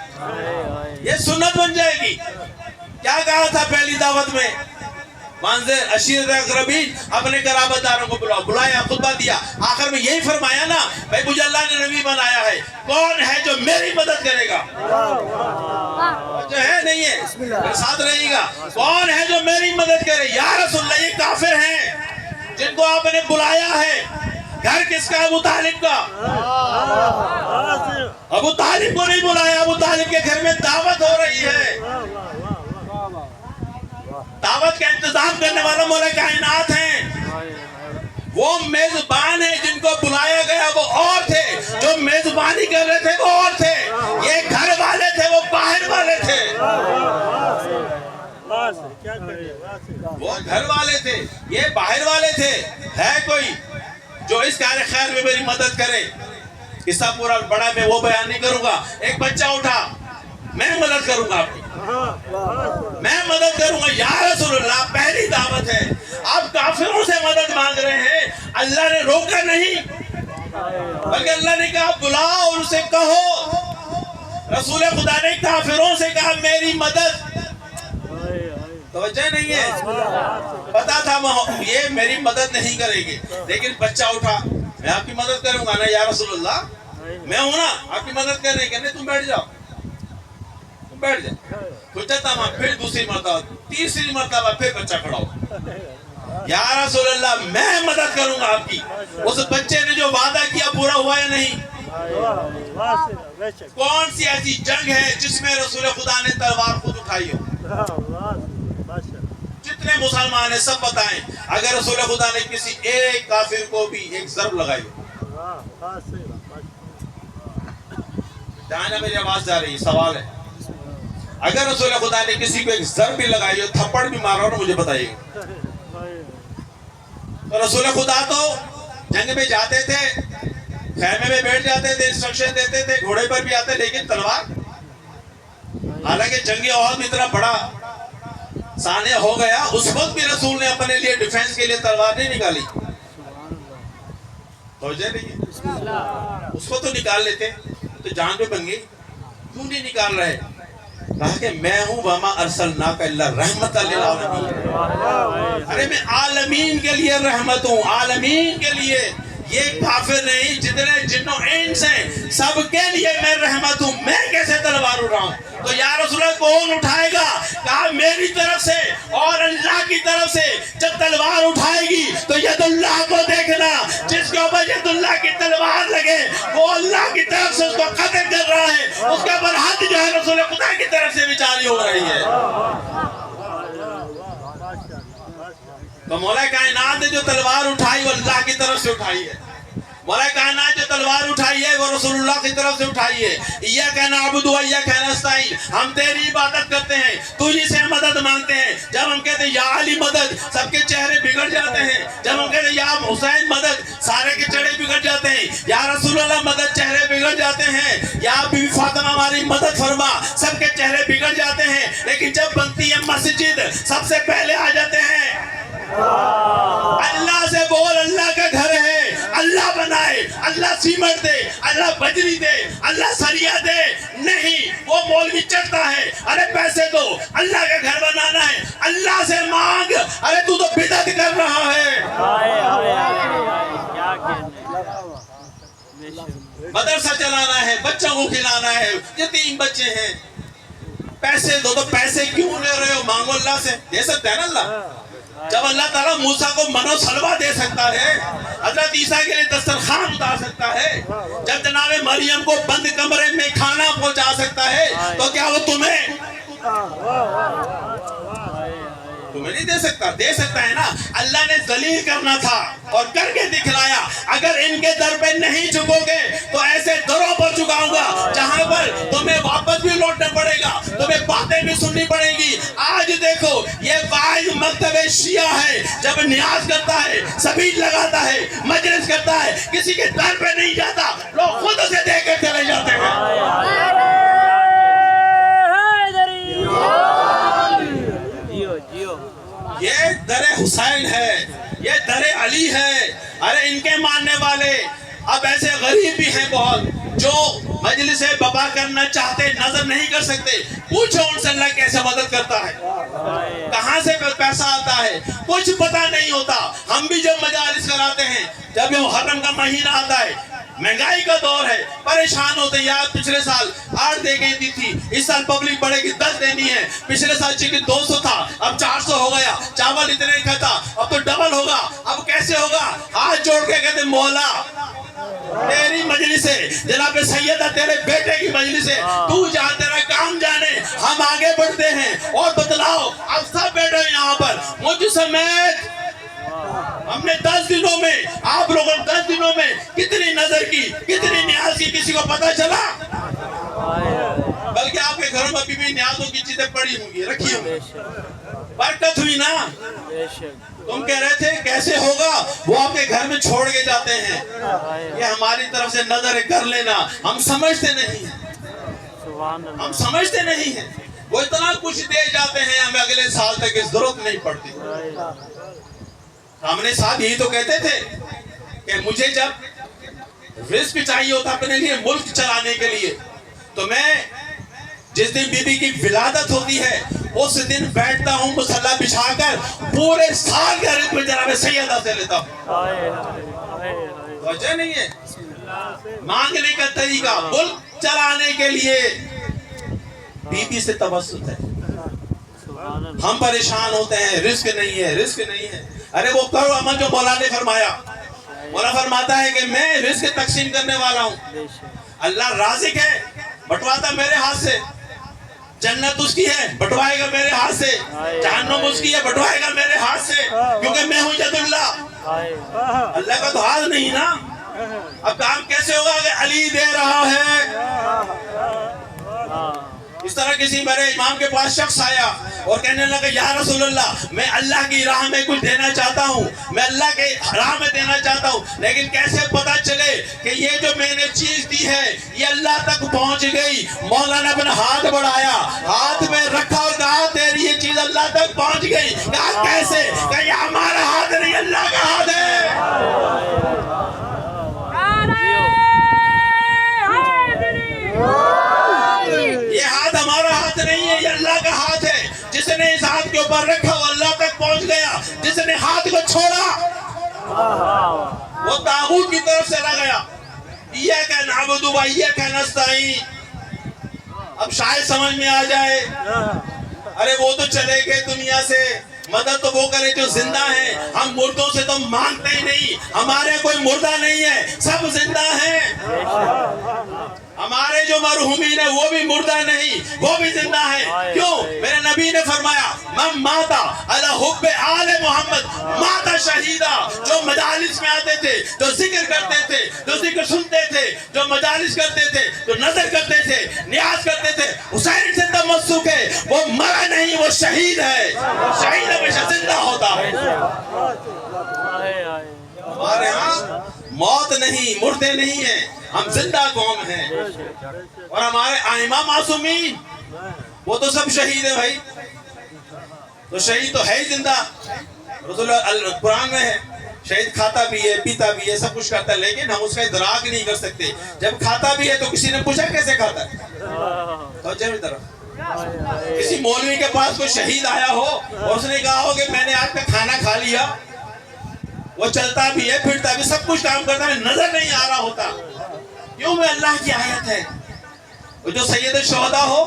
یہ سنت بن جائے گی۔ کیا کہا تھا پہلی دعوت میں؟ منظر عشیرت اقربین، اپنے قرابت داروں کو بلایا، خطبہ دیا، آخر میں یہی فرمایا نا، بھائی مجھے اللہ نے نبی بنایا ہے، کون ہے جو میری مدد کرے گا؟ جو ہے نہیں ہے، میرے ساتھ رہیے گا، کون ہے جو میری مدد کرے؟ یا رسول اللہ یہ کافر ہیں جن کو آپ نے بلایا ہے، گھر کس کا؟ ابو طالب کا۔ ابو طالب کو نہیں بلایا، ابو طالب کے گھر میں دعوت ہو رہی ہے، دعوت کا انتظام کرنے والا مولا کائنات ہیں، وہ میزبان ہیں، جن کو بلایا گیا وہ اور تھے، جو میزبانی کر رہے تھے وہ اور تھے، یہ گھر والے تھے، وہ باہر والے تھے، وہ گھر والے تھے، یہ باہر والے تھے۔ ہے کوئی جو اس کار خیر میں میری مدد کرے؟ قصہ پورا بڑا میں وہ بیان نہیں کروں گا۔ ایک بچہ اٹھا، میں مدد کروں گا آپ کی، میں مدد کروں گا۔ یا رسول اللہ پہلی دعوت ہے، آپ کافروں سے مدد مانگ رہے ہیں، اللہ نے روکا نہیں بلکہ اللہ نے کہا بلاؤ اور اسے کہو۔ رسول خدا نے کافروں سے کہا میری مدد، توجہ نہیں ہے، پتا تھا یہ میری مدد نہیں کرے گی، لیکن بچہ اٹھا، میں آپ کی مدد کروں گا نا یا رسول اللہ، میں ہوں نا آپ کی مدد کرنے کے، نہیں تم بیٹھ جاؤ، تم بیٹھ جاؤ۔ پھر دوسری مرتبہ، تیسری مرتبہ پھر بچہ کھڑا ہو، یا رسول اللہ میں مدد کروں گا آپ کی۔ اس بچے نے جو وعدہ کیا پورا ہوا یا نہیں؟ کون سی ایسی جنگ ہے جس میں رسول خدا نے تلوار خود اٹھائی ہو؟ جتنے مسلمان ہیں سب بتائیں، اگر رسول خدا نے کسی ایک کافر کو بھی ایک ضرب لگائی ہو؟ جہاں نا میری آواز جا رہی ہے، سوال ہے، اگر رسول خدا نے کسی کو ایک ضرب بھی لگائی ہو، تھپڑ بھی مارا ہو، مجھے بتائیے گا۔ تو رسول خدا تو جنگ میں جاتے تھے، خیمے میں بیٹھ جاتے تھے، انسٹرکشن دیتے تھے، گھوڑے پر بھی آتے، لیکن تلوار، حالانکہ جنگ احد میں اتنا بڑا سانحہ ہو گیا، اس وقت بھی رسول نے اپنے لیے ڈیفنس کے لیے تلوار نہیں نکالی، توجہ نہیں ہے، اس کو تو نکال لیتے تو جان پہ بن گئی، کیوں نہیں نکال رہے؟ کہا کہ میں ہوں وما ارسلناک الا رحمت للعالمین، ارے میں عالمین کے لیے رحمت ہوں، عالمین کے لیے، یہ کافر نہیں، جتنے جنوں انس ہیں سب کے لیے میں رحمت ہوں، میں کیسے تلوار اٹھاؤں؟ تو یا رسول اللہ کون اٹھائے گا؟ کہا میری طرف سے اور اللہ کی طرف سے جب تلوار اٹھائے گی تو ید اللہ کو دیکھنا، جس کے اوپر ید اللہ کی تلوار لگے وہ اللہ کی طرف سے اس کو قتل کر رہا ہے، اس کے اوپر حد جو ہے رسول خدا کی طرف سے بھی جاری ہو رہی ہے۔ تو مولا کائنات نے جو تلوار اٹھائی وہ اللہ کی طرف سے اٹھائی ہے، مولا کائنات جو تلوار اٹھائی ہے وہ رسول اللہ کی طرف سے اٹھائی ہے۔ ایاک نعبد و ایاک نستعین، ہم تیری عبادت کرتے ہیں، تجھی سے مدد مانگتے ہیں۔ جب ہم کہتے ہیں یا علی مدد، سب کے چہرے بگڑ جاتے ہیں، جب ہم کہتے ہیں یا حسین مدد، سارے کے چہرے بگڑ جاتے ہیں، یا رسول اللہ مدد، چہرے بگڑ جاتے ہیں، یا بی بی فاطمہ ہماری مدد فرما، سب کے چہرے بگڑ جاتے ہیں۔ لیکن جب بنتی ہے مسجد سب سے پہلے آ جاتے ہیں۔ اللہ سے بول اللہ کا گھر ہے، اللہ بنائے، اللہ سیمنٹ دے، اللہ بجری دے، اللہ سریا دے، نہیں وہ مولوی چڑھتا ہے، ارے پیسے دو، اللہ کا گھر بنانا ہے، اللہ سے مانگ، ارے تو بدعت کر رہا ہے۔ مدرسہ چلانا ہے، بچوں کو کھلانا ہے، یتیم بچے ہیں، پیسے دو، تو پیسے کیوں لے رہے ہو؟ مانگو اللہ سے، دے سکتے ہیں نا اللہ۔ جب اللہ تعالیٰ موسیٰ کو من و سلوہ دے سکتا ہے، حضرت عیسیٰ کے لیے دسترخوان اتار سکتا ہے، جب جناب مریم کو بند کمرے میں کھانا پہنچا سکتا ہے، تو کیا وہ تمہیں نہیں دے سکتا؟ دے سکتا ہے نا۔ اللہ نے ذلیل کرنا تھا اور کر کے دکھلایا، اگر ان کے در پہ نہیں جھکو گے تو ایسے دروں پر جھکاؤں گا جہاں پر تمہیں واپس بھی لوٹنا پڑے گا، تمہیں باتیں بھی سننی پڑیں گی۔ آج دیکھو یہ واحد مکتب شیعہ ہے، جب نیاز کرتا ہے، سبیل لگاتا ہے، مجلس کرتا ہے، کسی کے در پہ نہیں جاتا، لوگ خود سے دے کے چلے جاتے ہیں۔ یہ در حسین ہے، یہ در علی ہے. ارے ان کے ماننے والے اب ایسے غریب بھی ہیں بہت جو مجلس بابا کرنا چاہتے نظر نہیں کر سکتے. پوچھو ان سے اللہ کیسے مدد کرتا ہے، کہاں سے پیسہ آتا ہے، کچھ پتہ نہیں ہوتا. ہم بھی جب مجالس کراتے ہیں، جب یہ محرم کا مہینہ آتا ہے، مہنگائی کا دور ہے، پریشان ہوتے ہیں. یار پچھلے سال 8 دے گئی دی تھی، اس سال پبلک بڑھے گی 10 دینی ہے. پچھلے سال چکن 200 تھا، اب 400 ہو گیا. چاول اتنے کا تھا، اب تو ڈبل ہوگا. اب کیسے ہوگا؟ ہاتھ جوڑ کے کہتے مولا تیری مجلس ہے، جناب سیدہ تیرے بیٹے کی مجلس ہے، تو جا تیرا کام جانے. ہم آگے بڑھتے ہیں اور بتلاؤ. اب سب بیٹھے یہاں پر مجھ سمیت ہم نے 10 دنوں میں، آپ لوگوں نے 10 دنوں میں کتنی نظر کی، کتنی نیاز کی، کسی کو پتا چلا؟ بلکہ آپ کے گھروں میں ابھی بھی نیازوں کی چیزیں پڑی ہوں گی، رکھی ہوں گی. برکت ہوئی نا. تم کہہ رہے تھے کیسے ہوگا، وہ آپ کے گھر میں چھوڑ کے جاتے ہیں. یہ ہماری طرف سے نظر کر لینا. ہم سمجھتے نہیں ہیں، ہم سمجھتے نہیں ہیں. وہ اتنا کچھ دے جاتے ہیں، ہمیں اگلے سال تک اس ضرورت نہیں پڑتی. ہم نے صاحب یہی تو کہتے تھے کہ مجھے جب رزق چاہیے ہوتا اپنے لیے ملک چلانے کے لیے، تو میں جس دن بی بی کی ولادت ہوتی ہے اس دن بیٹھتا ہوں مصلی بچھا کر، پورے سال کا رزق میں جناب سیدہ سے لیتا ہوں. وجہ نہیں ہے مانگنے کا طریقہ، ملک چلانے کے لیے بی بی سے توسط ہے. ہم پریشان ہوتے ہیں، رزق نہیں ہے، رزق نہیں ہے. ارے وہ کرو عمل جو مولا نے فرمایا. مولا فرماتا ہے کہ میں رزق تقسیم کرنے والا ہوں. اللہ رازق ہے، بٹواتا میرے ہاتھ سے. جنت اس کی ہے، بٹوائے گا میرے ہاتھ سے. جہنم اس کی ہے، بٹوائے گا میرے ہاتھ سے، کیونکہ میں ہوں ید اللہ. اللہ کا تو ہاتھ نہیں نا. اب کام کیسے ہوگا کہ علی دے رہا ہے؟ اس طرح کسی بڑے امام کے پاس شخص آیا اور کہنے لگا یا رسول اللہ میں اللہ کی راہ میں کچھ دینا چاہتا ہوں، میں اللہ کے راہ میں دینا چاہتا ہوں، لیکن کیسے پتا چلے کہ یہ جو میں نے چیز دی ہے یہ اللہ تک پہنچ گئی؟ مولا نے اپنا ہاتھ بڑھایا، ہاتھ میں رکھا اور کہا تیری یہ چیز اللہ تک پہنچ گئی. کہا کیسے؟ کہا یہ ہمارا ہاتھ نہیں، اللہ کا ہاتھ ہے. یہ ہاتھ ہمارا ہاتھ نہیں ہے، یہ اللہ کا ہاتھ ہے. جس نے اس ہاتھ کے اوپر رکھا وہ اللہ تک پہنچ گیا، جس نے ہاتھ کو چھوڑا وہ طاغوت کی طرف چلا گیا. ایاک نعبد و ایاک نستعین. اب شاید سمجھ میں آ جائے ارے وہ تو چلے گئے دنیا سے، مدد تو وہ کرے جو زندہ ہیں. ہم مردوں سے تو مانگتے ہی نہیں، ہمارے کوئی مردہ نہیں ہے، سب زندہ ہیں. ہمارے جو مرحومین ہیں وہ بھی مردہ نہیں، وہ بھی زندہ ہیں. کیوں؟ میرے نبی نے فرمایا من ماتا علی حب آل محمد ماتا شہیدہ. جو مجالس میں آتے تھے، جو ذکر کرتے تھے، جو ذکر سنتے تھے، جو مجالس کرتے تھے، جو نظر کرتے تھے، نیاز کرتے تھے، حسین سے تمسک ہے، وہ مرا نہیں، وہ شہید ہے. شہید ہمیشہ زندہ ہوتا ہے. ہمارے ہاں موت نہیں، مردے نہیں ہیں، ہم زندہ قوم ہیں. اور ہمارے ائمہ معصومین وہ تو سب شہید ہیں بھائی. تو شہید تو ہے ہی زندہ. رسول اللہ قرآن میں ہے شہید کھاتا بھی ہے، پیتا بھی ہے، سب کچھ کرتا ہے، لیکن ہم اس کا ادراک نہیں کر سکتے. جب کھاتا بھی ہے تو کسی نے پوچھا کیسے کھاتا ہے؟ توجہ کی طرف. کسی مولوی کے پاس کوئی شہید آیا ہو اور اس نے کہا ہو کہ میں نے آج کا کھانا کھا لیا، وہ چلتا بھی ہے، پھرتا بھی، سب کچھ کام کرتا ہے، نظر نہیں آ رہا ہوتا. کیوں؟ میں اللہ کی آیت ہے. وہ جو سید الشہداء ہو،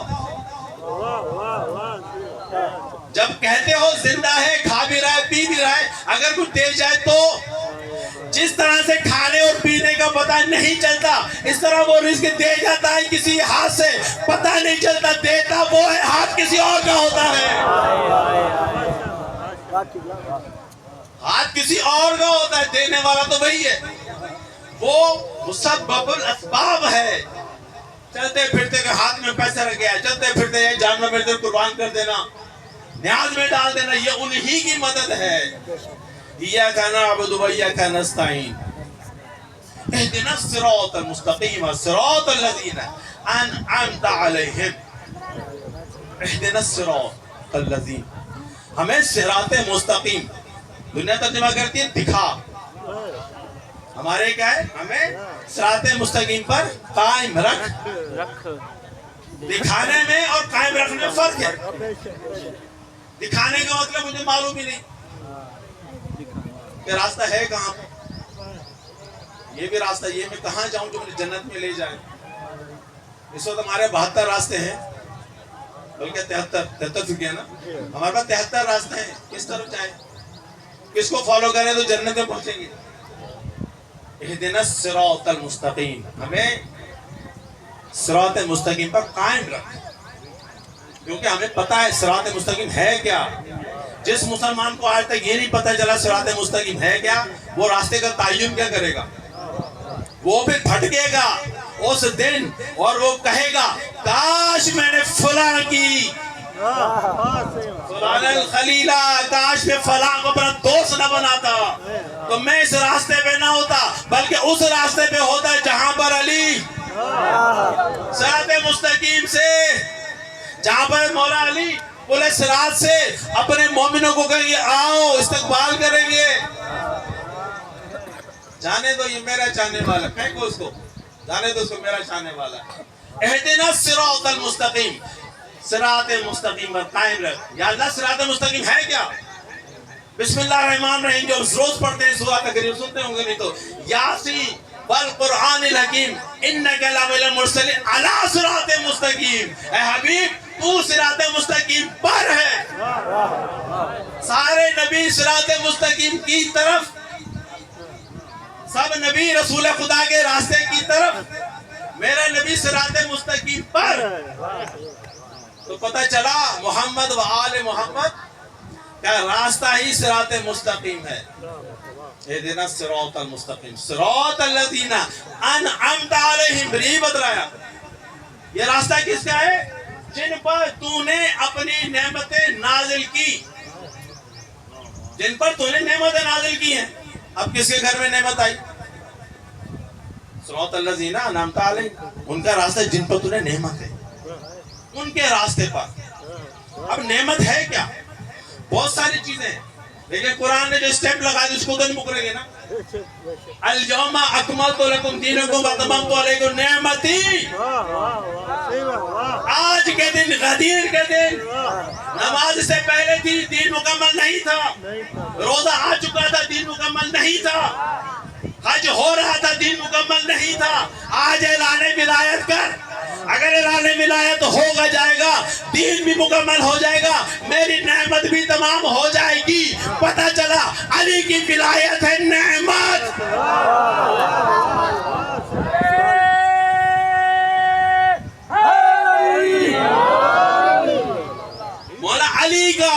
جب کہتے ہو زندہ ہے، کھا بھی رہا ہے، پی بھی رہا ہے، اگر کچھ دے جائے تو جس طرح سے کھانے اور پینے کا پتہ نہیں چلتا اس طرح وہ رزق دے جاتا ہے کسی ہاتھ سے، پتہ نہیں چلتا، دیتا وہ ہے، ہاتھ کسی اور کا ہوتا ہے. ہاتھ کسی اور کا ہوتا ہے، دینے والا تو وہی ہے. وہ مسبب الاسباب ہے. چلتے پھرتے کے ہاتھ میں پیسہ رکھ گیا، چلتے پھرتے جانور میرے دل قربان کر دینا، نیاز میں ڈال دینا، یہ انہی کی مدد ہے. ایاک نعبد و ایاک نستعین. اهدنا الصراط المستقیم صراط الذین انعمت علیہم. اهدنا الصراط الذین. ہمیں صراط مستقیم، دنیا ترجمہ کرتی ہے دکھا، ہمارے کیا ہے؟ ہمیں صراط مستقیم پر قائم رکھ۔ دکھانے میں اور قائم رکھنے میں فرق ہے۔ دکھانے کا مطلب مجھے معلوم ہی نہیں کہ راستہ ہے کہاں، یہ بھی راستہ، یہ میں کہاں جاؤں جو مجھے جنت میں لے جائے۔ اس وقت ہمارے 72 راستے ہیں، بلکہ 73 چکے ہیں نا، ہمارے پاس 73 راستے ہیں، کس طرف جائیں، کس کو فالو کریں تو جنت میں پہنچیں گے۔ اہدنا الصراط المستقیم، ہمیں صراط مستقیم پر قائم رکھ، کیونکہ ہمیں پتہ ہے صراط مستقیم ہے کیا۔ جس مسلمان کو آج تک یہ نہیں پتہ چلا صراط مستقیم ہے کیا، وہ راستے کا تعین کیا کرے گا؟ وہ پھر بھٹکے گا اس دن اور وہ کہے گا کاش میں نے فلاں کی فلان الخلیلہ، کاش میں فلاں کو اپنا دوست نہ بناتا تو میں اس راستے پہ نہ ہوتا، بلکہ اس راستے پہ ہوتا جہاں پر علی صراط مستقیم سے، جہاں پر مولا علی پورے صراط سے اپنے مومنوں کو کہیں گے آؤ استقبال کریں گے۔ جانے دو یہ میرا چاہنے والا، پھینکو اس کو، جانے دو اس کو، میرا چاہنے والا۔ اہدنا الصراط المستقیم، صراط مستقیم پر قائم رکھ۔ یا اللہ صراط مستقیم ہے کیا؟ بسم اللہ الرحمن الرحیم جو روز پڑھتے ہیں سورہ تقریب سنتے ہوں گے، نہیں تو یاسین والقرآن الحکیم انک لمن المرسلین علی صراط مستقیم، اے حبیب تو صراط مستقیم پر ہے۔ سارے نبی صراط مستقیم کی طرف، سب نبی رسول خدا کے راستے کی طرف، میرا نبی صراط مستقیم پر۔ تو پتہ چلا محمد و آل محمد کا راستہ ہی صراط مستقیم ہے۔ اہدنا الصراط المستقیم صراط الذین انعمت علیہم، یہ بتلایا یہ راستہ کس کا ہے؟ جن پر تو نے اپنی نعمتیں نازل کی، جن پر تو نے نعمتیں نازل کی ہیں۔ اب کس کے گھر میں نعمت آئی؟ صراط الذین انعمت علیہم، ان کا راستہ جن پر تو نے نعمت ہے، ان کے راستے پر۔ اب نعمت ہے کیا؟ بہت ساری چیزیں ہیں، لیکن قرآن نے جو سٹیپ لگا دی اس کو تو نہیں مکریں گے نا۔ اليوم اکملت لکم دینکم واتممت علیکم نعمتی، آج کے دن غدیر کے دن، نماز سے پہلے تھی دین مکمل نہیں تھا، روزہ آ چکا تھا دین مکمل نہیں تھا، حج ہو رہا تھا دین مکمل نہیں تھا، آج اعلان ولایت کر، اگر اعلان ولایت ہوگا جائے گا دین بھی مکمل ہو جائے گا، میری نعمت بھی تمام ہو جائے گی۔ پتہ چلا علی کی ولایت ہے نعمت۔ مولا علی کا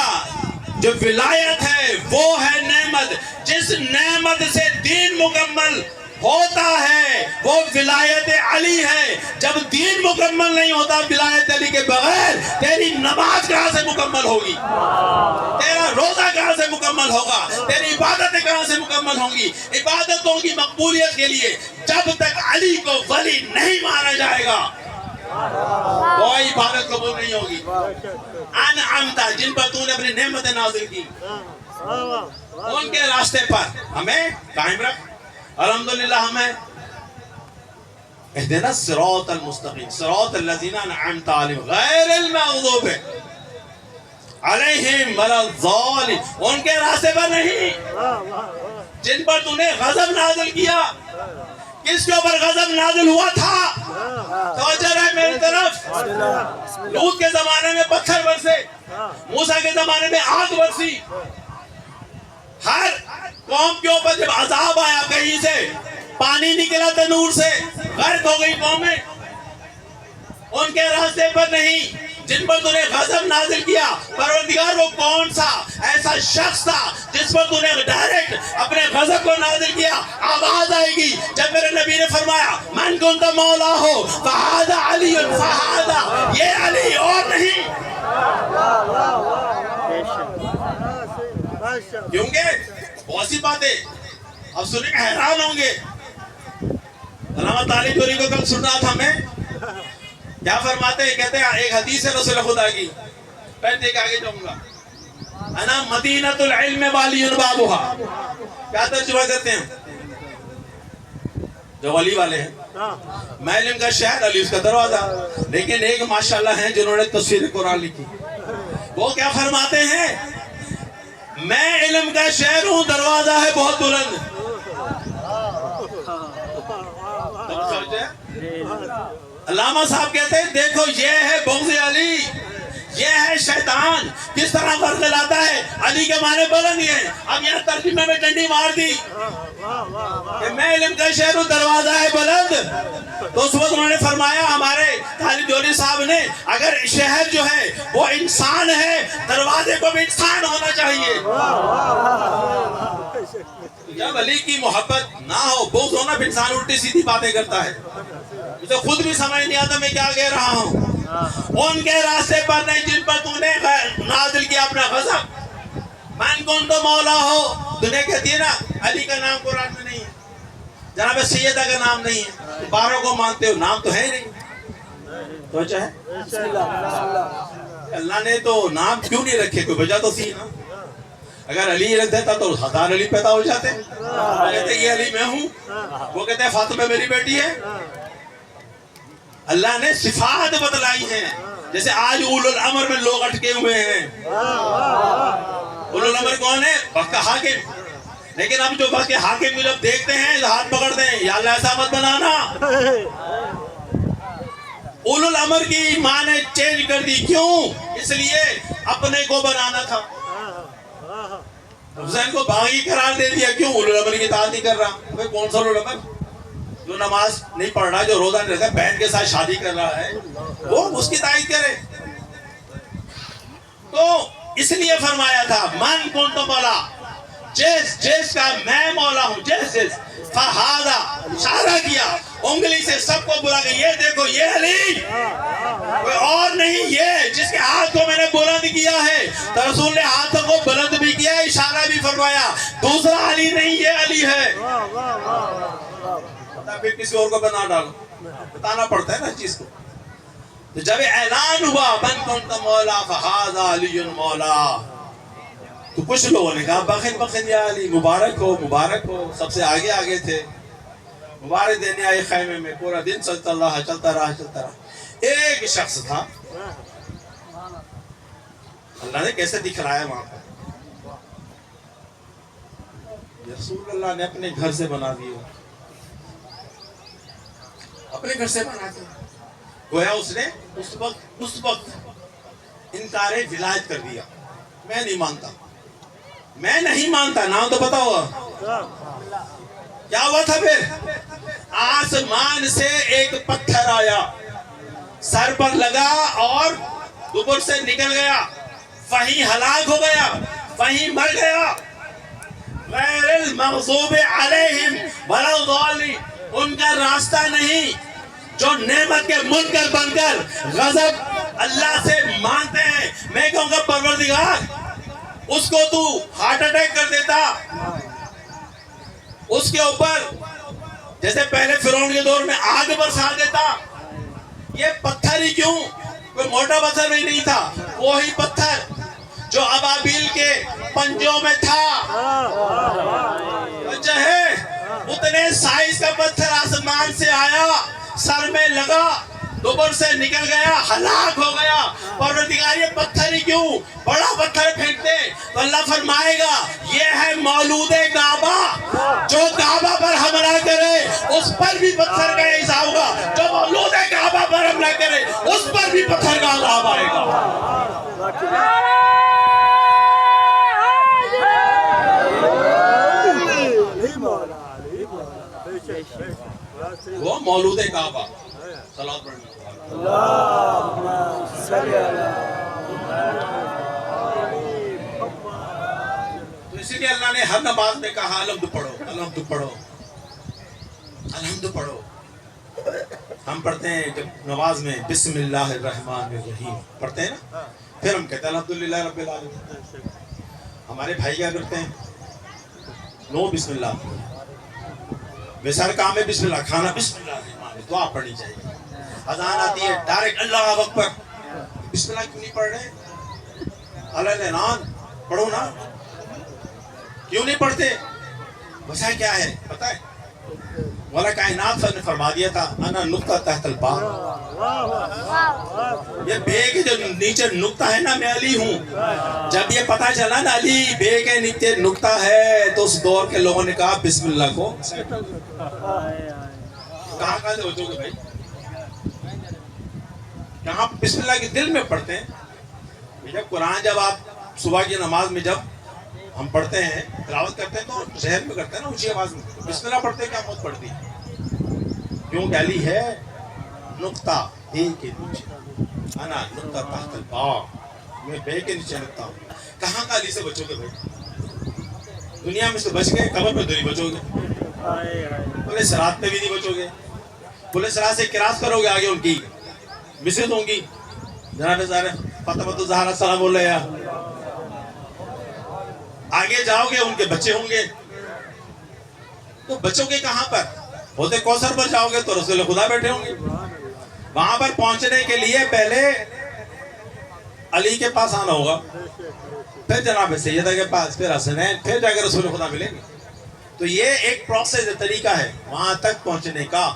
جو ولایت ہے وہ ہے نعمت، جس نعمت سے دین مکمل ہوتا ہے وہ ولایت علی ہے۔ جب دین مکمل نہیں ہوتا ولایت علی کے بغیر، تیری نماز کہاں سے مکمل ہوگی، تیرا روزہ کہاں سے مکمل ہوگا، تیری عبادتیں کہاں سے مکمل ہوں گی۔ عبادتوں کی مقبولیت کے لیے جب تک علی کو ولی نہیں مانا جائے گا کوئی عبادت قبول نہیں ہوگی۔ انعمتا، جن پر تو نے اپنی نعمتیں نازل کی، ان کے راستے پر ہمیں قائم رکھ۔ الحمدللہ ہمیں اہدنا الصراط المستقیم صراط الذین انعمت علیہم غیر المغضوب علیہم ولا الضالین، ان کے راستے پر نہیں جن پر تو نے غضب نازل کیا۔ کس کے اوپر غضب نازل ہوا تھا؟ توجہ رہے میری طرف۔ لوط کے زمانے میں پتھر برسے، موسیٰ کے زمانے میں آگ برسی، ہر قوم کے اوپر جب عذاب آیا کہیں سے پانی نکلا تنور سے، غرق ہو گئی قومیں۔ ان کے راستے پر نہیں جن پر تو نے غضب نازل کیا۔ پروردگار وہ کون سا ایسا شخص تھا جس پر تو نے ڈائریکٹ اپنے غضب کو نازل کیا؟ آواز آئے گی جب میرے نبی نے فرمایا من کنت مولا ہو فہذا علی فہذا، یہ علی اور نہیں۔ کیونکہ بہت سی باتیں اب سنیں گے حیران ہوں گے۔ علامہ طالب گوری کو کل سن رہا تھا میں، کیا فرماتے ہیں؟ کہتے ہیں ایک حدیث ہے رسول خدا کی، پہلے ایک آگے جاؤں گا۔ انا مدینۃ العلم والی بابھا. کیا ترجمہ کرتے ہیں جو ولی والے ہیں؟ میں علم کا شہر، علی اس کا دروازہ. لیکن ایک ماشاءاللہ ہیں جنہوں نے تفسیر قرآن لکھی. وہ کیا فرماتے ہیں؟ میں علم کا شہر ہوں، دروازہ ہے بہت بلند. علامہ صاحب کہتے ہیں دیکھو یہ ہے بغض علی، یہ ہے شیطان. کس طرح فرق لاتا ہے. علی کے معنی بلند ہیں. اب یہاں ترجمے میں ڈنڈی مار دی کہ میں علم کا شہر ہوں، دروازہ ہے بلند. تو اس وقت انہوں نے فرمایا ہمارے طالب جولی صاحب نے، اگر شہر جو ہے وہ انسان ہے، دروازے کو بھی انسان ہونا چاہیے. جب علی کی محبت نہ ہو، بغض ہونا، پھر انسان الٹی سیدھی باتیں کرتا ہے. مجھے خود بھی سمجھ نہیں آتا میں کیا کہہ رہا ہوں. ان کے راستے پر نہیں جن پر تو نے نازل کیا اپنا غضب. من کون تو مولا ہو. دنیا کہتی ہے نا علی کا نام قرآن میں نہیں ہے، جناب سیدہ کا نام نہیں ہے. 12 کو مانتے ہو، نام تو ہے ہی نہیں. سوچا ہے اللہ نے تو نام کیوں نہیں رکھے؟ کوئی وجہ تو سی نا. اگر علی رکھ دیتا تو 1000 علی پیدا ہو جاتے. وہ کہتے ہیں یہ علی میں ہوں، وہ کہتے ہیں فاطمہ میری بیٹی ہے. اللہ نے صفات بتلائی ہیں. جیسے آج اولو الامر میں لوگ اٹکے ہوئے ہیں. اولو الامر کون ہے؟ وقت کا حاکم. لیکن اب جو وقت کے حاکم کو جب دیکھتے ہیں ہاتھ پکڑ دیں، یا اللہ ایسا مت بنانا. اولو الامر کی ماں نے چینج کر دی. کیوں؟ اس لیے اپنے کو بنانا تھا. حسین کو باغی قرار دے دیا. کیوں؟ اولو الامر کی اطاعت نہیں کر رہا. بھئی کون سا اولو الامر؟ جو نماز نہیں پڑھ رہا، جو روزہ نہیں رکھتا، بہن کے ساتھ شادی کر رہا ہے، وہ اس کی تائید کرے. تو اس لیے فرمایا تھا من کن تو مولا، جس کا میں مولا ہوں، جس فہذا اشارہ کیا انگلی سے سب کو بلا کے یہ دیکھو یہ علی، کوئی اور نہیں. یہ جس کے ہاتھ کو میں نے بلند کیا ہے، تو رسول نے ہاتھوں کو بلند بھی کیا، اشارہ بھی فرمایا. دوسرا علی نہیں، یہ علی ہے. پھر کسی اور کو بنا ڈالو، بتانا پڑتا ہے نا چیز کو. تو جب اعلان ہوا من کنت مولا فہذا علی مولا، تو کچھ لوگوں نے کہا بخن بخن یا علی، مبارک ہو مبارک ہو. سب سے آگے آگے تھے، مبارک دینے آئے خیمے میں. پورا دن چلتا رہا. ایک شخص تھا، اللہ نے کیسے دکھلایا وہاں پر. رسول اللہ نے اپنے گھر سے بنا دیا، اپنے گھر سے بنا دیا. گویا اس نے اس وقت انکار ولایت کر دیا. میں نہیں مانتا. نام تو پتا ہوا کیا ہوا تھا. پھر آسمان سے ایک پتھر آیا، سر پر لگا اور دبر سے نکل گیا. وہیں ہلاک ہو گیا، وہیں مر گیا. غیر المغضوب علیہم ولا الضالین، ان کا راستہ نہیں جو نعمت کے منکر بن کر غضب اللہ سے مانتے ہیں. میں کہوں گا پروردگار اس کو تو ہارٹ اٹیک کر دیتا، اس کے اوپر جیسے پہلے فرعون کے دور میں آگ برسا دیتا. یہ پتھر ہی کیوں؟ کوئی موٹا پتھر نہیں تھا، وہی پتھر جو ابابیل کے پنجوں میں تھا. چاہے اتنے سائز کا پتھر آسمان سے آیا، سر میں لگا، دوبر سے نکل گیا، ہلاک ہو گیا. پروردگار یہ پتھر ہی کیوں؟ بڑا پتھر پھینکتے. تو اللہ فرمائے گا یہ ہے مولود کعبہ، جو کعبہ پر حملہ کرے اس پر بھی پتھر کا عذاب ہوگا. جو مولود کعبہ پر حملہ کرے اس پر بھی پتھر کا عذاب آئے گا. وہ مولود کعبہ. صلوات پڑھیں. تو اسی لیے اللہ نے ہر نماز میں کہا الحمد پڑھو، الحمد پڑھو، الحمد پڑھو. ہم پڑھتے ہیں جب نماز میں بسم اللہ الرحمن الرحیم پڑھتے ہیں نا، پھر ہم کہتے ہیں الحمدللہ رب العالمین. ہمارے بھائی کیا کرتے ہیں؟ نو بسم اللہ. بے سارے کام ہے بسم اللہ، کھانا بسم اللہ، دعا پڑھنی چاہیے. اذان آتی ہے ڈائریکٹ اللہ اکبر. بسم اللہ کیوں نہیں پڑھ رہے؟ اللہ اعلان پڑھو نا، کیوں نہیں پڑھتے؟ وجہ کیا ہے پتہ ہے؟ مولا کائنات نے فرما دیا تھا انا نقطہ تحت الباء، یہ بے کے جو نیچے نقطہ ہے نا میں علی ہوں. جب یہ پتہ چلا نا علی بے کے نیچے نقطہ ہے تو اس دور کے لوگوں نے کہا بسم اللہ کو. کہاں سے بچو گے بھائی؟ کہاں بسم اللہ کے دل میں پڑھتے ہیں. جب قرآن جب آپ صبح کی نماز میں جب ہم پڑھتے ہیں تلاوت کرتے ہیں تو ذہن میں کرتے ہیں نا اونچی آواز میں. بسم اللہ پڑھتے ہیں کیا موت پڑھتی ہے؟ کیوں کہ علی ہے نقطہ بے کے نیچے، انا نقطہ تحت الباء، میں بے کے نیچے نقطہ ہوں. کہاں کا علی سے بچو گے بھائی؟ دنیا میں سے بچ گئے، قبر میں تو نہیں بچو گے، پورے صراط پہ بھی نہیں بچو گے. پورے صراط سے کراس کرو گے، آگے ان کی مسجد ہوں گی. جناب سارے فاطمہ الزہرا سلام علیہا، آگے جاؤ گے ان کے بچے ہوں گے. تو بچوں کے کہاں پر؟ حوض کوثر پر جاؤ گے تو رسول خدا بیٹھے ہوں گے. وہاں پر پہنچنے کے لیے پہلے علی کے پاس آنا ہوگا، پھر جناب سیدہ کے پاس، پھر حسنین، پھر جا کے رسول خدا ملیں گے. تو یہ ایک پروسیس طریقہ ہے وہاں تک پہنچنے کا.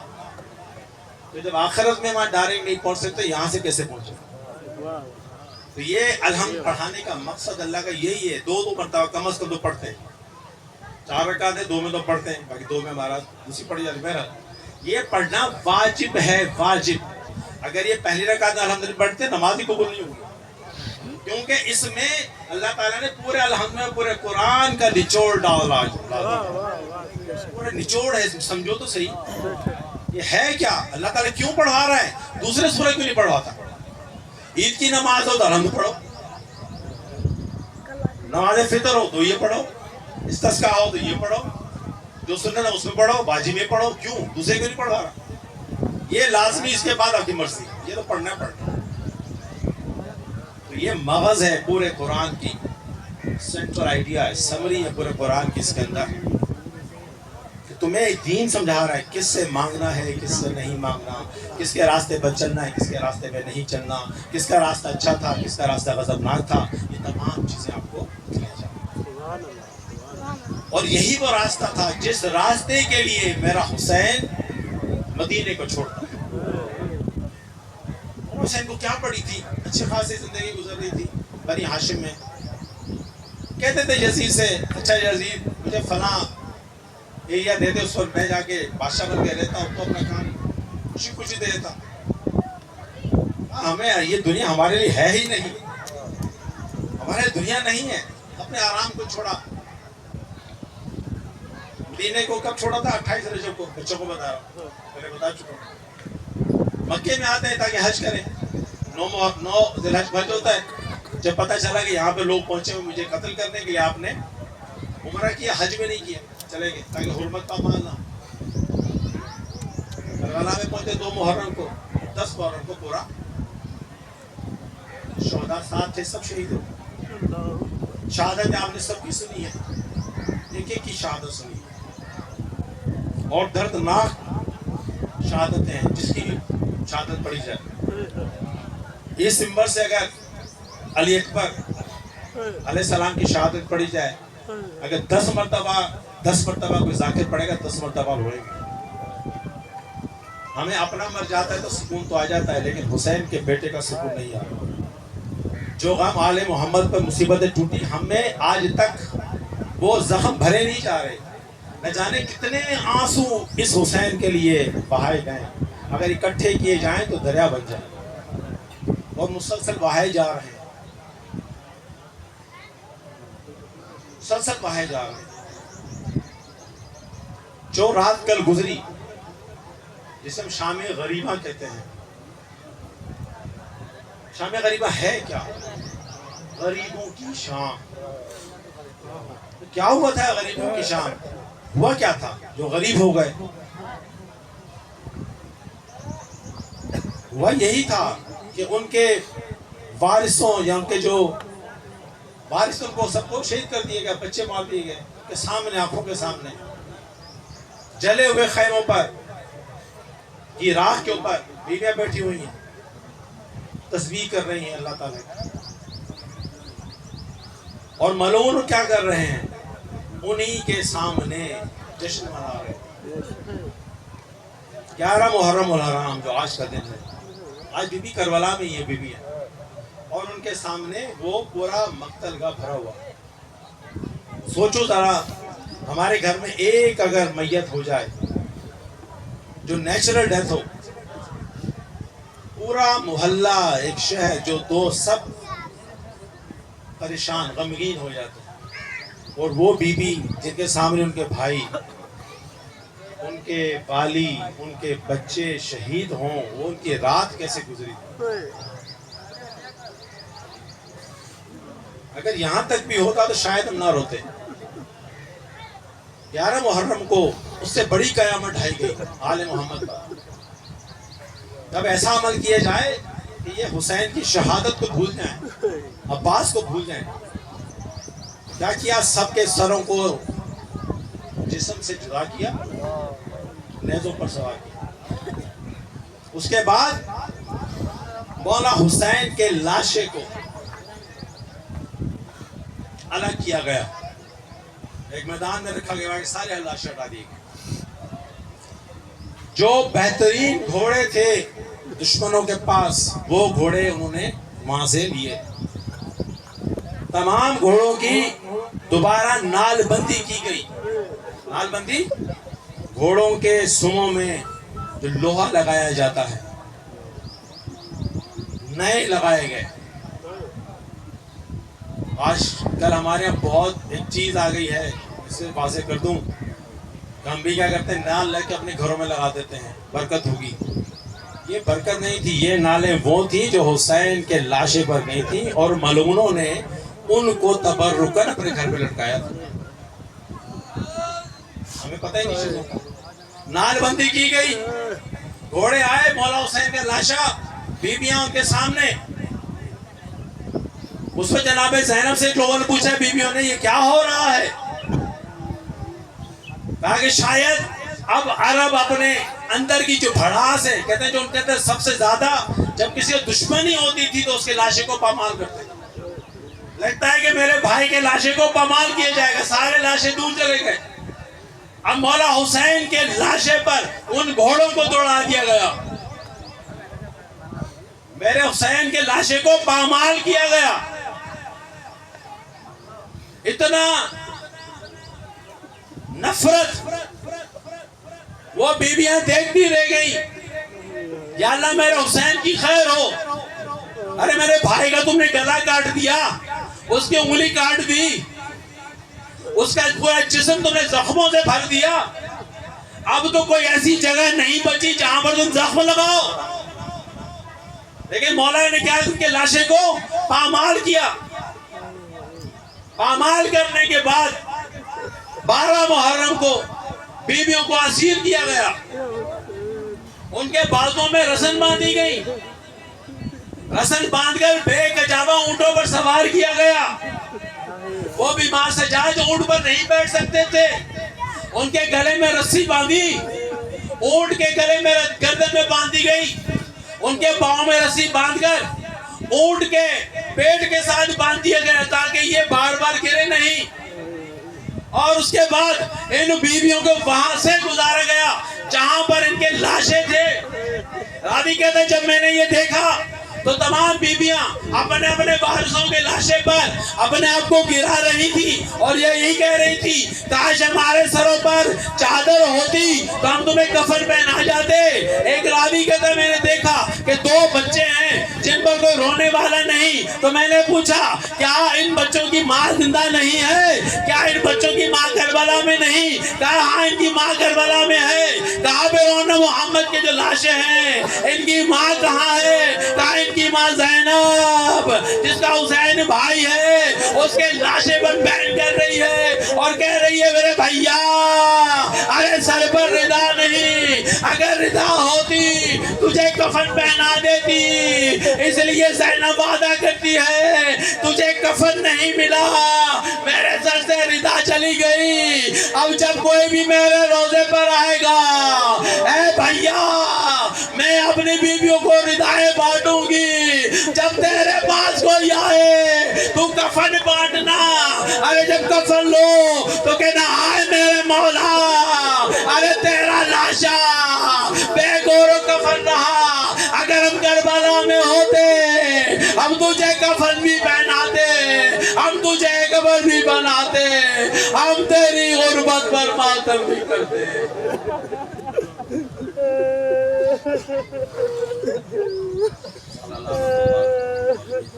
تو جب آخرت میں وہاں ڈائریکٹ نہیں پہنچ سکتے یہاں سے کیسے پہنچے؟ تو یہ الحمد پڑھانے کا مقصد اللہ کا یہی ہے. دو مرتبہ کم از کم تو پڑھتے ہیں. 4 رکعت ہے 2 میں تو پڑھتے ہیں، باقی 2 میں ہمارا دوسری پڑھی جاتی ہے. یہ پڑھنا واجب ہے، واجب. اگر یہ پہلی رکعت الحمدللہ پڑھتے نماز ہی قبول نہیں ہوگی، کیونکہ اس میں اللہ تعالیٰ نے پورے الحمد میں پورے قرآن کا نچوڑ ڈالا. پورے نچوڑ ہے، سمجھو تو صحیح. یہ ہے کیا؟ اللہ تعالیٰ کیوں پڑھا رہا ہے؟ دوسرے سورہ کیوں نہیں پڑھواتا؟ عید کی نماز ہو تو الحمد پڑھو، نماز فطر ہو تو یہ پڑھو، استسقاء ہو تو یہ پڑھو، جو سنت ہے اس میں پڑھو، واجب میں پڑھو. کیوں دوسرے کیوں نہیں پڑھوا رہا؟ یہ لازمی، اس کے بعد آپ کی مرضی، یہ تو پڑھنا پڑھنا. تو یہ مغز ہے پورے قرآن کی، سینٹرل آئیڈیا ہے، سمری ہے پورے قرآن کی اس کے اندر. کہ تمہیں دین سمجھا رہا ہے کس سے مانگنا ہے، کس سے نہیں مانگنا، کس کے راستے پر چلنا ہے، کس کے راستے پہ نہیں چلنا، کس کا راستہ اچھا تھا، کس کا راستہ غضبناک تھا. یہ تمام چیزیں آپ کو اور یہی وہ راستہ تھا جس راستے کے لیے میرا حسین مدینے کو چھوڑتا ہے. حسین کو کیا پڑی تھی؟ اچھی خاصی زندگی گزر رہی تھی بنی ہاشم میں. کہتے تھے یزید سے اچھا یزید مجھے فلاں ایریا دے دے، اس وقت میں جا کے بادشاہ بن کے رہتا ہوں تو اپنا کام خوشی خوشی دے دیتا. ہمیں یہ دنیا ہمارے لیے ہے ہی نہیں، ہمارے دنیا نہیں ہے. اپنے آرام کو چھوڑا. مدینے کو کب چھوڑا تھا؟ 28 رجب کو. بچوں کو بتا رہا ہوں، میں نے بتا چکا ہوں. مکے میں آتے ہیں تاکہ حج کریں. 9 ذی الحج حج ہوتا ہے. جب پتہ چلا کہ یہاں پہ لوگ پہنچے ہوئے مجھے قتل کرنے کے لیے، آپ نے عمرہ کیا، حج میں نہیں کیا، چلے گئے تاکہ حرمت کا مال نہ ہو. کربلا میں پہنچے 2 محرم کو، 10 محرم کو پورا شہداء ساتھ تھے، سب شہید ہوئے. شہادت آپ نے سب کی سنی ہے، ایک ایک کی شہادت سنی ہے. اور دردناک شہادتیں ہیں، جس کی شہادت پڑھی جائے. اس منبر سے اگر علی اکبر علیہ السلام کی شہادت پڑھی جائے، اگر 10 مرتبہ کوئی ذاکر پڑھے گا 10 مرتبہ ہوئے گا. ہمیں اپنا مر جاتا ہے تو سکون تو آ جاتا ہے، لیکن حسین کے بیٹے کا سکون نہیں آ رہا. جو غم آل محمد پر مصیبتیں ٹوٹی، ہمیں آج تک وہ زخم بھرے نہیں جا رہے. نہ جانے کتنے آنسو اس حسین کے لیے بہائے گئے. اگر اکٹھے کیے جائیں تو دریا بن جائے، اور مسلسل بہائے جا رہے ہیں، مسلسل بہائے جا رہے ہیں. جو رات کل گزری جسے ہم شام غریبہ کہتے ہیں. شام غریبہ ہے کیا؟ غریبوں کی شام. کیا ہوا تھا غریبوں کی شام؟ ہوا کیا تھا جو غریب ہو گئے؟ ہوا یہی تھا کہ ان کے وارثوں یا ان کے جو وارثوں کو سب کو شہید کر دیے گئے، بچے مار دیے گئے کہ سامنے، آنکھوں کے سامنے. جلے ہوئے خیموں پر کی راہ کے اوپر بیویاں بیٹھی ہوئی ہیں، تسبیح کر رہی ہیں اللہ تعالیٰ. اور ملعون کیا کر رہے ہیں؟ انہی کے سامنے جشن منا رہے ہیں۔ 11 محرم الحرام جو آج کا دن ہے، آج بی بی کربلا میں یہ بی بی ہے، اور ان کے سامنے وہ پورا مقتل کا بھرا ہوا۔ سوچو ذرا، ہمارے گھر میں ایک اگر میت ہو جائے جو نیچرل ڈیتھ ہو، پورا محلہ، ایک شہر، جو دو سب پریشان غمگین ہو جاتے ہیں، اور وہ بی بی جن کے سامنے ان کے بھائی، ان کے بالی، ان کے بچے شہید ہوں، وہ ان کی رات کیسے گزری؟ اگر یہاں تک بھی ہوتا تو شاید ہم نہ روتے۔ 11 محرم کو اس سے بڑی قیامت ڈھائی گئی آل محمد پر۔ جب ایسا عمل کیا جائے کہ یہ حسین کی شہادت کو بھول جائیں، عباس کو بھول جائیں۔ کیا کیا؟ سب کے سروں کو جسم سے جدا کیا، نیزوں پر سوار کیا۔ اس کے بعد مولا حسین کے لاشے کو الگ کیا گیا، ایک میدان میں رکھا گیا کہ سارے لاشیں ہٹا دی گئی۔ جو بہترین گھوڑے تھے دشمنوں کے پاس، وہ گھوڑے انہوں نے وہاں سے لیے۔ تمام گھوڑوں کی دوبارہ نال بندی کی گئی۔ نال بندی گھوڑوں کے سموں میں جو لوہا لگایا جاتا ہے، نئے لگائے گئے۔ آج کل ہمارے یہاں بہت ایک چیز آ گئی ہے، اسے واضح کر دوں، ہم بھی کیا کرتے ہیں، نال لے کے اپنے گھروں میں لگا دیتے ہیں، برکت ہوگی۔ یہ برکت نہیں تھی، یہ نالیں وہ تھی جو حسین کے لاشے پر نہیں تھی، اور ملعونوں نے ان کو تبرکن اپنے گھر پہ لٹکایا تھا۔ ہمیں پتہ ہی نہیں چلا۔ نال بندی کی گئی، گھوڑے آئے، مولا حسین کا لاشا، بیویاں ان کے سامنے۔ اس میں جناب زینب سے لوگوں نے پوچھا، بیویوں نے، یہ کیا ہو رہا ہے؟ کہا کہ شاید اب عرب اپنے اندر کی جو بھڑاس ہے، کہتے ہیں جو ان کہتے ہیں سب سے زیادہ جب کسی دشمنی ہوتی تھی تو اس کے لاشے کو پامال کرتے تھے۔ لگتا ہے کہ میرے بھائی کے لاشے کو پامال کیا جائے گا، سارے لاشے دور چلے گئے۔ اب مولا حسین کے لاشے پر ان گھوڑوں کو دوڑا دیا گیا، میرے حسین کے لاشے کو پامال کیا گیا۔ اتنا نفرت، وہ بیویاں دیکھتی رہ گئی، یا اللہ میرے حسین کی خیر ہو۔ ارے میرے بھائی کا تم نے گلا کاٹ دیا، اس کی انگلی کاٹ دی، اس کا پورا جسم تم نے زخموں سے بھر دیا، اب تو کوئی ایسی جگہ نہیں بچی جہاں پر تم زخم لگاؤ۔ لیکن مولا نے کیا، ان کے لاشے کو پامال کیا۔ پامال کرنے کے بعد 12 محرم کو بیویوں کو اسیر کیا گیا، ان کے بازوں میں رسن باندھی گئی، رسن باندھ کر بے کجاوہ اونٹوں پر سوار کیا گیا۔ وہ بیمار سجاد اونٹ پر نہیں بیٹھ سکتے تھے، ان کے گلے میں رسی باندھی، اونٹ کے گلے میں گردن میں باندھی گئی، ان کے پاؤں میں رسی باندھ کر اونٹ کے پیٹ کے ساتھ باندھ دیا گیا تاکہ یہ بار بار گرے نہیں۔ اور اس کے بعد ان بیویوں کو وہاں سے گزارا گیا جہاں پر ان کے لاشیں تھے۔ راوی کہتے ہیں جب میں نے یہ دیکھا تو تمام بیویاں اپنے اپنے وارثوں کے لاشے پر اپنے آپ کو گرا رہی تھی اور یہ یہی کہہ رہی تھی، کاش ہمارے سروں پر چادر ہوتی تو ہم تمہیں کفن پہنا جاتے۔ ایک راوی کہتا ہے میں نے دیکھا کہ 2 بچے ہیں جن پر کوئی رونے والا نہیں، تو میں نے پوچھا کیا ان بچوں کی ماں زندہ نہیں ہے؟ کیا ان بچوں کی ماں کربلا میں نہیں؟ کہا ہاں ان کی ماں کربلا میں ہے۔ کہا بیرون محمد کے جو لاشیں ہیں ان کی ماں کہاں ہے؟ کہا ان کی ماں زینب جس کا حسین بھائی ہے اس کے لاشے پر بیٹھ کر رہی ہے اور کہہ رہی ہے میرے بھائیا ارے سر پر ردا نہیں، اگر ردا ہوتی تجھے کفن پہنا دیتی، اس لیے زینب وعدہ کرتی ہے تجھے کفن نہیں ملا، میرے سر سے ردا چلی گئی، اب جب کوئی بھی میرے روزے پر آئے گا اے بھائیا میں اپنی بیویوں کو ردائیں بانٹوں گی، جب تیرے پاس کوئی آئے تو کفن کفن بانٹنا. ارے جب کفن لو تو کہنا آئے میرے مولا, ارے تیرا لاشا بے گور و کفن رہا. اگر ہم کربلا میں ہوتے ہم تجھے کفن بھی پہناتے, ہم تجھے قبر بھی بناتے, ہم تیری غربت پر ماتم بھی کرتے.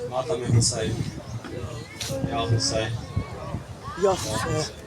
ماتم حسین, یا حسین, یا حسین.